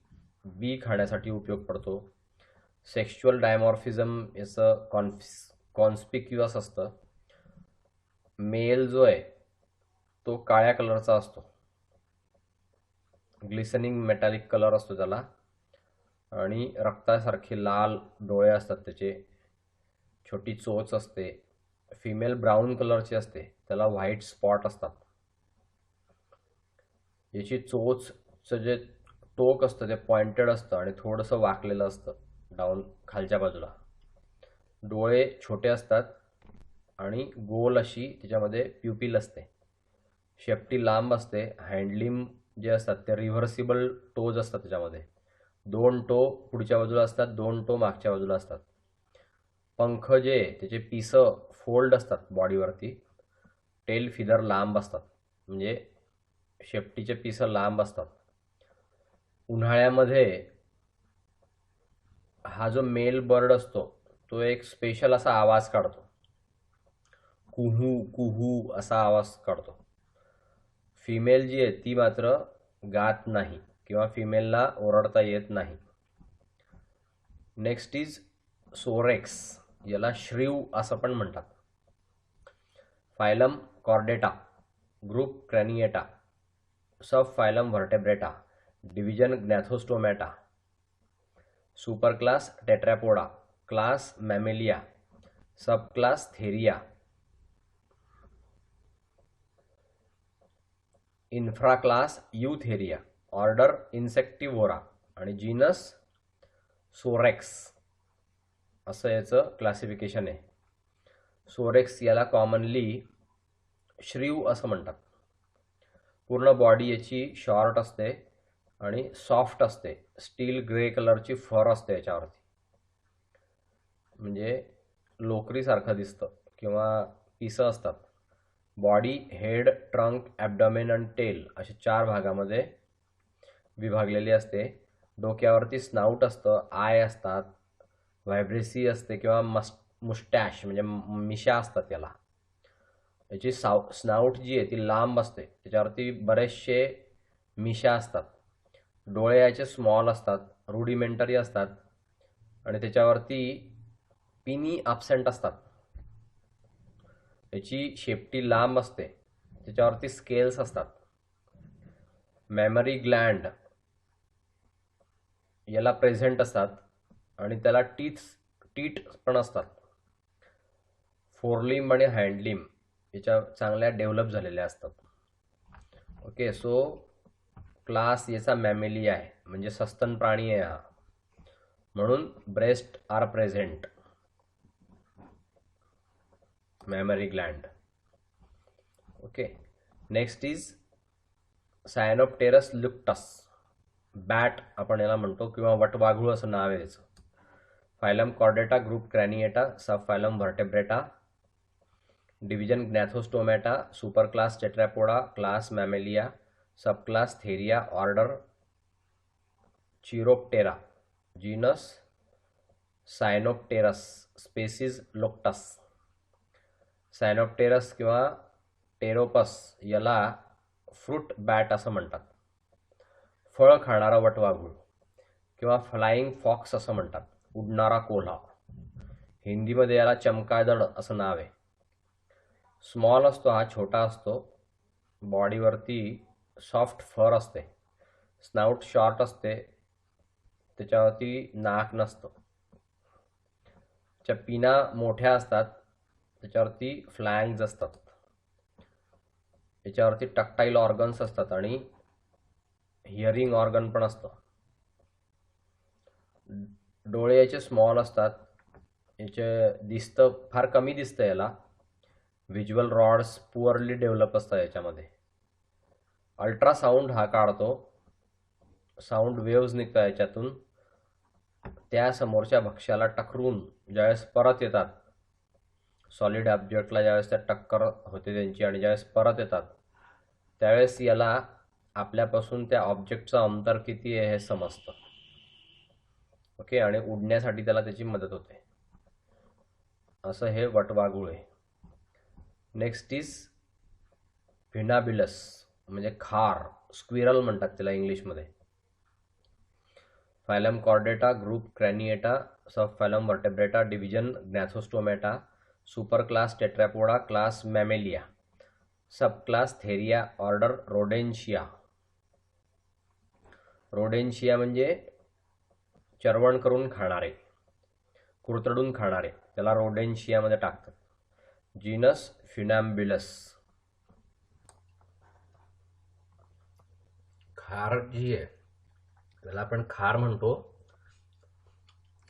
बी खाण्यासाठी उपयोग पडतो. सेक्शुअल डायमॉर्फिझम याचं कॉन्स्पिक्युअस असतं. मेल जो आहे तो काळ्या कलरचा असतो. ग्लिसनिंग मेटॅलिक कलर असतो त्याला आणि रक्तासारखे लाल डोळे असतात त्याचे. छोटी चोच असते. फिमेल ब्राऊन कलरची असते, त्याला व्हाईट स्पॉट असतात. याची चोचचं जे टोक असतं ते पॉइंटेड असतं आणि थोडंसं वाकलेलं असतं डाऊन खालच्या बाजूला. डोळे छोटे असतात आणि गोल अशी त्याच्यामध्ये प्युपिल असते. शेपटी लांब असते. हँडलिम जे असतात ते रिव्हर्सिबल टोज असतात त्याच्यामध्ये. 2 टो पुढच्या बाजूला असतात, 2 टो मागच्या बाजूला असतात. पंख जे त्याचे पिसं फोल्ड असतात बॉडीवरती. टेल फिदर लांब असतात, म्हणजे शेपटीचे पिसं लांब असतात. उन्हाळ्यामध्ये हा जो मेल बर्ड असतो तो एक स्पेशल असा आवाज काढतो. कुहू कुहू असा आवाज काढतो. फिमेल जी आहे ती मात्र गात नाही किंवा फिमेलला ओरडता येत नाही. Next is Sorex. याला श्रीव असं पण म्हणतात. फायलम कॉर्डेटा, ग्रुप क्रॅनिएटा, सब phylum Vertebrata, division Gnathostomata, super class Tetrapoda, class Mammalia, सब class Theria, infra class Eutheria, order Insectivora आणि जीनस सोरेक्स असं याचं क्लासिफिकेशन आहे. सोरेक्स याला कॉमनली श्रीव असं म्हणतात. पूर्ण बॉडी याची शॉर्ट असते आणि सॉफ्ट असते. स्टील ग्रे कलरची फर असते याच्यावरती, म्हणजे लोकरीसारखं दिसतं किंवा पिसं असतात. बॉडी हेड, ट्रंक, ॲबडॉमेन आणि टेल अशा 4 भागामध्ये विभागलेली असते. डोक्यावरती स्नाऊट असतं, आय असतात, व्हायब्रेसी असते किंवा मुस्टॅश म्हणजे मिशा असतात त्याला. याची स्नाऊट जी आहे ती लांब असते, त्याच्यावरती बरेचसे मिशा असतात. डोळे याचे स्मॉल असतात, रुडिमेंटरी असतात आणि त्याच्यावरती पिनी ॲब्सेंट असतात. याची शेपटी लांब असते, त्याच्यावरती स्केल्स असतात. मेमरी ग्लँड याला प्रेझेंट असतात आणि त्याला टीट पण असतात. फोरलिंब आणि हँडलिंब याच्या चांगल्या डेव्हलप झालेल्या असतात. ओके, सो क्लास याचा मॅमेलिया आहे, म्हणजे सस्तन प्राणी आहे हा, म्हणून breast are present. Mammary gland. Okay, next is Cynopterus luctus, bat आपण याला म्हणतो किंवा वटवाघूळ असं नाव आहे याचं. फायलम कॉर्डेटा, ग्रुप क्रॅनिएटा, सब phylum Vertebrata, division Gnathostomata, super class Tetrapoda, class Mammalia, सब class Theria, order Chiroptera, genus Cynopterus, species luctus. Cynopterus किंवा टेरोपस याला फ्रूट बॅट असं म्हणतात. फळ खाणारा वटवाघूळ किंवा फ्लाइंग फॉक्स असं म्हणतात, उडणारा कोल्हा. हिंदीमध्ये याला चमकादड असं नाव आहे. स्मॉल असतो हा, छोटा असतो. बॉडीवरती सॉफ्ट फर असते, स्नाऊट शॉर्ट असते, त्याच्यावरती नाक नसतं. त्याच्या पिना मोठ्या असतात, त्याच्यावरती फ्लँग्ज असतात. याच्यावरती टक्टाईल ऑर्गन्स असतात आणि हिअरिंग ऑर्गन पण असतं. डोळे याचे स्मॉल असतात. याचे दिसतं फार कमी दिसतं याला. व्हिज्युअल रॉड्स पुअरली डेव्हलप असतात याच्यामध्ये. अल्ट्रासाऊंड हा काढतो, साऊंड वेव्ज निघतात याच्यातून. त्या समोरच्या भक्ष्याला टकरून ज्यावेळेस परत येतात, सॉलिड ऑब्जेक्टला ज्यावेळेस त्या टक्कर होते त्यांची आणि ज्यावेळेस परत येतात त्यावेळेस याला आपल्यापासून त्या ऑब्जेक्टचं अंतर किती आहे हे समजतं. ओके, आणि उडण्यासाठी त्याला त्याची मदत होते. असं हे वटवाघूळ आहे. नेक्स्ट इज फिनाबिलस, म्हणजे खार, स्क्विरल म्हणतात त्याला इंग्लिशमध्ये. फायलम कॉर्डेटा, ग्रुप क्रॅनिएटा, सब phylum Vertebrata, division Gnathostomata, super class Tetrapoda, class Mammalia, सब class Theria, order Rodentia. Rodentia म्हणजे चरवण करून खाणारे, कुरतडून खाणारे, त्याला रोडेन्शियामध्ये टाकतात. Genus Funambulus. खार जी आहे त्याला आपण खार म्हणतो,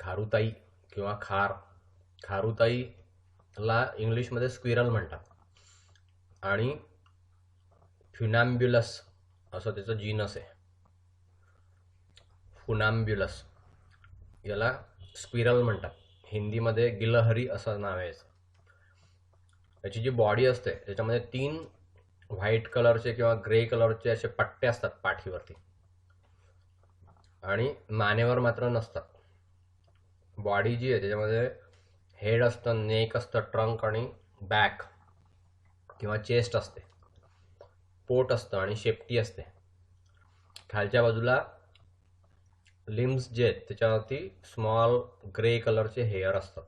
खारुताई किंवा खार. खारुताईला इंग्लिशमध्ये स्क्विरल म्हणतात आणि फ्युनॅम्ब्युलस असं त्याचं जीनस आहे. फुनॅम्ब्युलस याला स्क्विरल म्हणतात, हिंदीमध्ये गिलहरी असं नाव आहे याचं. याची जी बॉडी असते त्याच्यामध्ये 3 व्हाईट कलरचे किंवा ग्रे कलरचे असे पट्टे असतात पाठीवरती आणि मानेवर मात्र नसतात. बॉडी जी आहे त्याच्यामध्ये हेड असतं, नेक असतं, ट्रंक आणि बॅक किंवा चेस्ट असते, पोट असतं आणि शेपटी असते. खालच्या बाजूला लिम्स जे आहेत त्याच्यावरती स्मॉल ग्रे कलरचे हेअर असतात.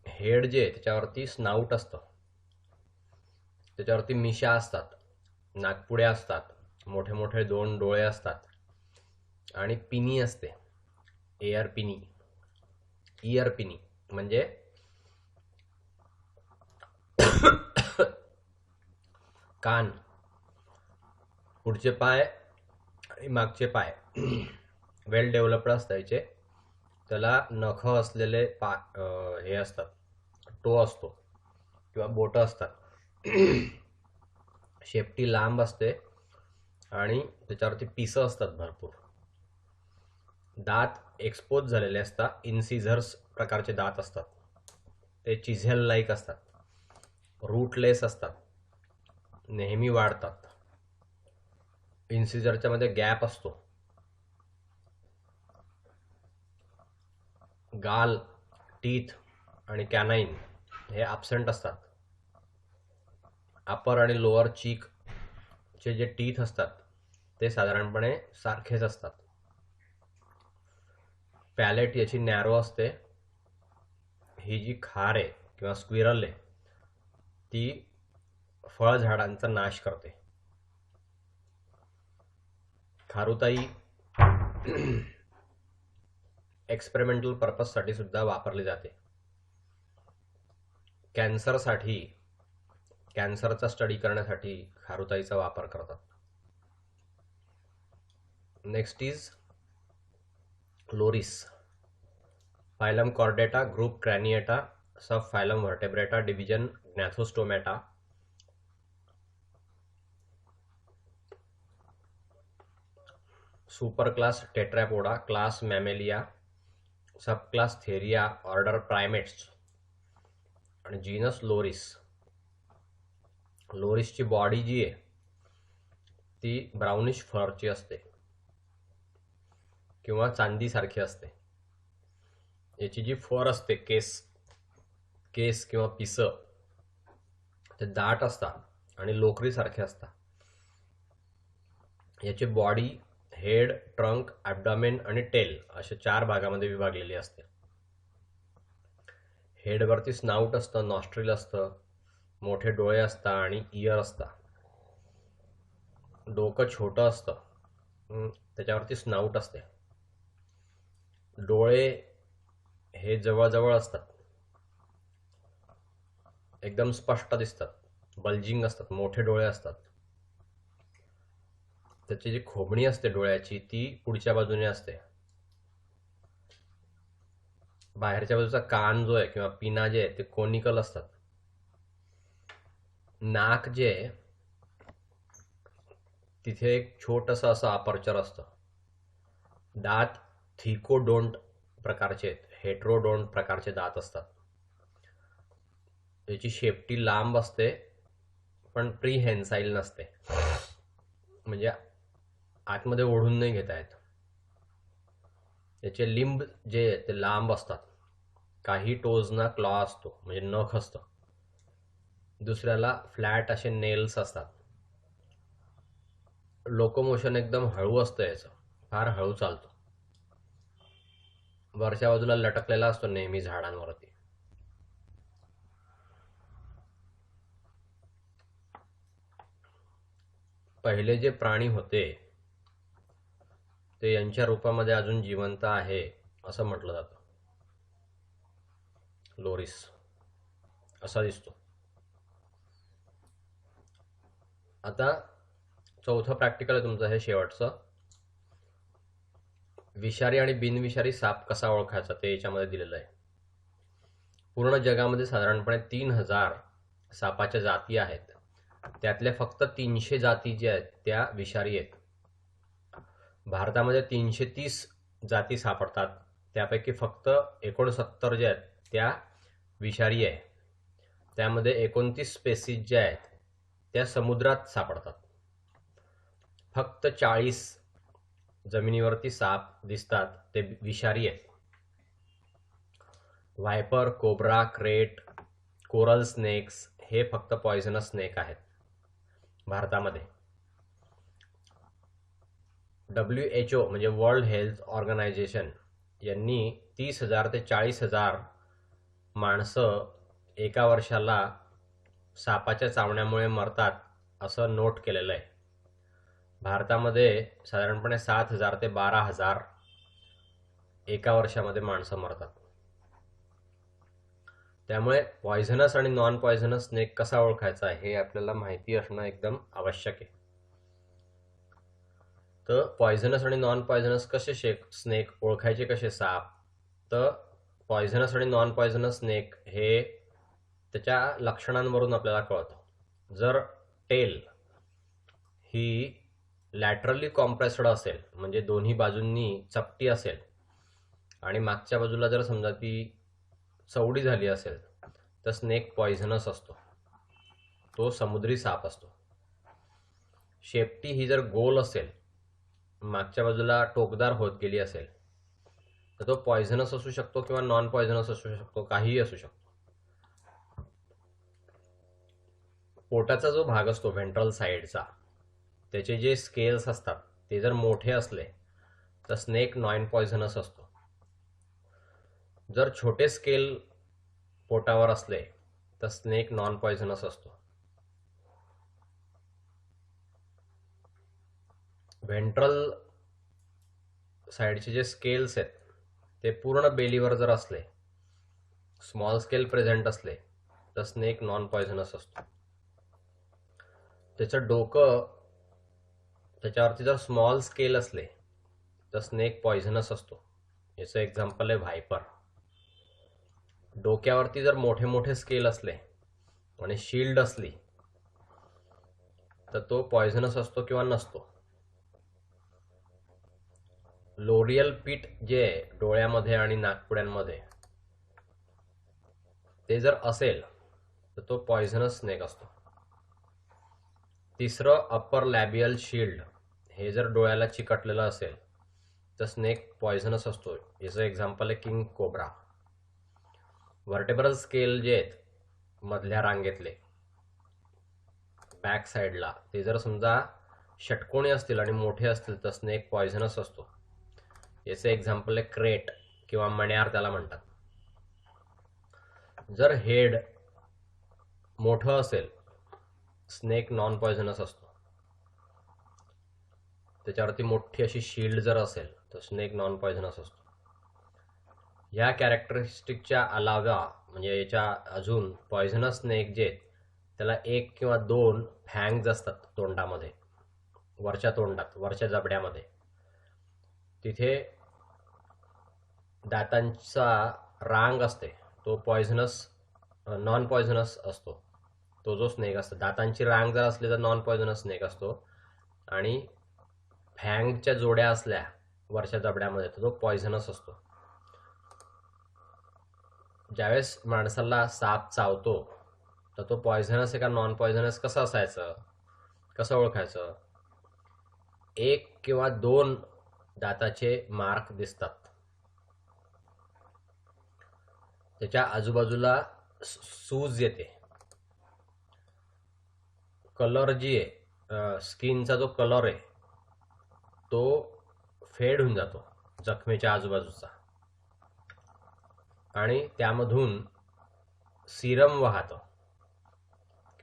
हेड जे आहे त्याच्यावरती स्नाऊट असतं, त्याच्यावरती मिशा असतात, नाकपुड्या असतात, मोठे मोठे 2 डोळे असतात आणि पिनी असते, एअर पिनी, इयर पिनी म्हणजे कान, पुढचे पाय आणि मागचे पाय वेल डेव्हलप्ड असतायचे. त्याला नख असलेले हे असतात, टो असतो किंवा बोट असतात. शेपटी लांब असते आणि त्याच्यावरती पिसं असतात भरपूर. दात एक्सपोज झालेले असतात, इन्सिझर्स प्रकारचे दात असतात, ते चिझेल लाईक असतात, रूटलेस असतात, नेहमी वाढतात. इन्सिझरच्या मध्ये गॅप असतो. गाल, टीथ आणि कॅनाइन हे ॲब्सेंट असतात. अपर आणि लोअर चीक चे जे टीथ असतात ते साधारणपणे सारखेच असतात. पॅलेट याची नॅरो असते. ही जी खार आहे किंवा स्क्विरल आहे ती फळझाडांचा नाश करते. खारुताई एक्सपेरिमेंटल पर्पजसाठी सुद्धा वापरली जाते. कॅन्सरसाठी, कॅन्सरचा स्टडी करण्यासाठी खारुताईचा वापर करतात. Next is loris. Phylum Chordata, group Craniata, sub phylum Vertebrata, division Gnathostomata. Super class Tetrapoda, class Mammalia, sub class Theria, order primates आणि जीनस लोरिस. लोरिसची बॉडी जी आहे ती ब्राउनिश फरची असते किंवा चांदीसारखी असते. याची जी फर असते, केस किंवा पिसं, ते दाट असतात आणि लोकरीसारखे असतात. याची बॉडी हेड, ट्रंक, ॲब्डॉमेन आणि टेल अशा 4 भागामध्ये विभागलेली असते. हेडवरती स्नाऊट असतं, नॉस्ट्रिल असतं, मोठे डोळे असतात आणि इयर असतात. डोकं छोटं असतं, त्याच्यावरती स्नाऊट असते. डोळे हे जवळजवळ असतात, एकदम स्पष्ट दिसतात, बल्जिंग असतात, मोठे डोळे असतात. त्याची जी खोबणी असते डोळ्याची ती पुढच्या बाजूने असते. बाहेरच्या बाजूचा कान जो आहे किंवा पिना जे आहे ते कोनिकल असतात. नाक जे आहे तिथे एक छोटंसं असं अपर्चर असतं. दात थिकोडोंट प्रकारचे आहेत, हेट्रोडोंट प्रकारचे दात असतात. याची शेपटी लांब असते पण प्रीहेन्साईल नसते, म्हणजे आतमध्ये ओढून नाही घेता येत. याचे लिंब जे आहे ते लांब असतात. काही टोजना क्लॉ असतो म्हणजे नख असतं, दुसऱ्याला फ्लॅट असे नेल्स असतात. लोकोमोशन एकदम हळू असतं, याचं फार हळू चालतो. वरच्या बाजूला लटकलेला असतो नेहमी झाडांवरती. पहिले जे प्राणी होते ते यांच्या रूपामध्ये अजून जिवंत आहे असं म्हटलं जातं. लोरिस असा दिसतो. आता चौथं प्रॅक्टिकल आहे तुमचं, हे शेवटचं. विषारी आणि बिनविषारी साप कसा ओळखायचा ते याच्यामध्ये दिलेलं आहे. पूर्ण जगामध्ये साधारणपणे 3000 सापाच्या जाती आहेत. त्यातल्या फक्त 300 जाती ज्या आहेत त्या विषारी आहेत. भारतामध्ये 330 जाती सापडतात, त्यापैकी फक्त 69 ज्या आहेत त्या विषारी आहे. त्यामध्ये 29 स्पेसीज ज्या आहेत त्या समुद्रात सापडतात. फक्त 40 जमिनीवरती साप दिसतात ते विषारी आहेत. Viper, cobra, krait, coral snakes हे फक्त पॉयझनस स्नेक आहेत भारतामध्ये. WHO म्हणजे वर्ल्ड हेल्थ ऑर्गनायझेशन यांनी 30,000 ते 40,000 माणसं एका वर्षाला सापाच्या चावण्यामुळे मरतात असं नोट केलेलं आहे. भारतामध्ये साधारणपणे 7,000 ते 12,000 एका वर्षामध्ये माणसं मरतात. त्यामुळे पॉयझनस आणि नॉन पॉयझनस स्नेक कसा ओळखायचा हे आपल्याला माहिती असणं एकदम आवश्यक आहे. तर पॉयझनस आणि नॉन पॉयझनस कसे स्नेक ओळखायचे कसे साप? तर पॉयझनस आणि नॉन पॉयझनस स्नेक हे त्याच्या लक्षणांवरून आपल्याला कळतं. जर टेल ही लॅटरली कॉम्प्रेस्ड असेल, म्हणजे दोन्ही बाजूंनी चपटी असेल, आणि मागच्या बाजूला जर समजा ती चवडी झाली असेल, तर स्नेक पॉयझनस असतो, तो समुद्री साप असतो. शेपटी ही जर गोल असेल, मागच्या बाजूला टोकदार होत गेली असेल, तर तो पॉयझनस असू शकतो किंवा नॉन पॉयझनस असू शकतो, काहीही असू शकतो. पोटाचा जो भाग असतो व्हेंट्रल साईडचा, त्याचे जे स्केल्स असतात ते जर मोठे असले तर स्नेक नॉन पॉयझनस असतो. जर छोटे स्केल पोटावर असले तर स्नेक नॉन पॉयझनस असतो. व्हेंट्रल साईडचे जे स्केल्स आहेत ते पूर्ण बेलीवर जर असले, स्मॉल स्केल प्रेझेंट असले, तर स्नेक नॉन पॉयझनस असतो. त्याचं डोकं, त्याच्यावरती जर स्मॉल स्केल असले तर स्नेक पॉयझनस असतो. याचं एक्झाम्पल आहे व्हायपर. डोक्यावरती जर मोठे मोठे स्केल असले आणि शील्ड असली तर तो पॉयझनस असतो किंवा नसतो. लोरियल पीट जे आहे डोळ्यामध्ये आणि नाकपुड्यांमध्ये, ते जर असेल तर तो पॉयझनस स्नेक असतो. तिसरं, अप्पर लॅबियल शील्ड हे जर डोळ्याला चिकटलेलं असेल तर स्नेक पॉयझनस असतो. याचं एक्झाम्पल आहे किंग कोब्रा. व्हर्टेब्रल स्केल जे आहेत मधल्या रांगेतले बॅक साईडला, ते जर समजा षटकोनी असतील आणि मोठे असतील तर स्नेक पॉयझनस असतो. याचे एक्झाम्पल आहे क्रेट किंवा मण्यार त्याला म्हणतात. जर हेड मोठं असेल, स्नेक नॉन पॉयझनस असतो. त्याच्यावरती मोठी अशी शील्ड जर असेल तर स्नेक नॉन पॉयझनस असतो. या कॅरेक्टरिस्टिकच्या अलावा म्हणजे याच्या अजून पॉयझनस स्नेक जे त्याला 1 किंवा 2 फँग्ज असतात तोंडामध्ये, वरच्या तोंडात, वरच्या जबड्यामध्ये. तिथे दातांचा रांग असते, तो पॉयझनस नॉन पॉयझनस असतो. तो जो स्नेक असतो, दातांची रांग जर असली तर नॉन पॉयझनस स्नेक असतो, आणि फँगच्या जोड्या असल्या वरच्या जबड्यामध्ये तर तो पॉयझनस असतो. ज्यावेळेस माणसाला साप चावतो तर तो पॉयझनस आहे का नॉन पॉयझनस कसं असायचं, कसं ओळखायचं? 1 किंवा 2 दाताचे मार्क दिसतात. त्याच्या आजूबाजूला सूज येते. कलर जी आहे, स्किनचा जो कलर आहे तो फेड होऊन जातो जखमेच्या आजूबाजूचा, आणि त्यामधून सिरम वाहतं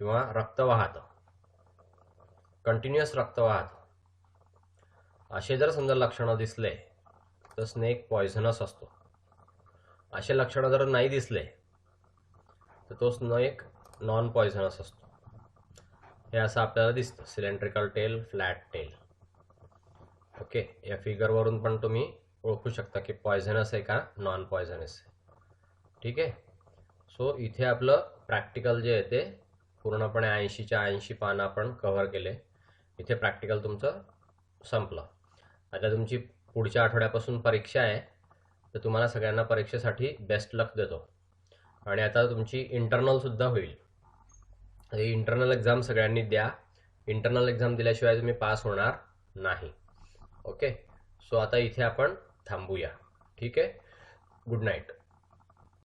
किंवा रक्त वाहतं, कंटिन्युअस रक्त वाहतं. असे जर समजा लक्षणं दिसले तर स्नेक पॉयझनस असतो. असे लक्षणं जर नाही दिसले तर तो स्नेक नॉन पॉयझनस असतो. हे असं आपल्याला दिसतं, cylindrical tail, flat tail. Okay, या फिगरवरून पण तुम्ही ओळखू शकता की पॉयझनस आहे का नॉन पॉयझनस आहे. ठीक आहे. सो इथे आपलं प्रॅक्टिकल जे आहे ते पूर्णपणे 80च्या 80 पानं आपण कव्हर केले. इथे प्रॅक्टिकल तुमचं संपलं. आता तुमची पुढच्या आठवड्यापासून परीक्षा आहे, तर तुम्हाला सगळ्यांना परीक्षेसाठी बेस्ट लक देतो. आणि आता तुमची इंटरनल सुद्धा होईल. इंटरनल एक्झाम सगळ्यांनी द्या. इंटरनल एक्झाम दिल्याशिवाय तुम्ही पास होणार नाही. ओके, सो आता इथे आपण थांबूया. ठीक आहे. Good night.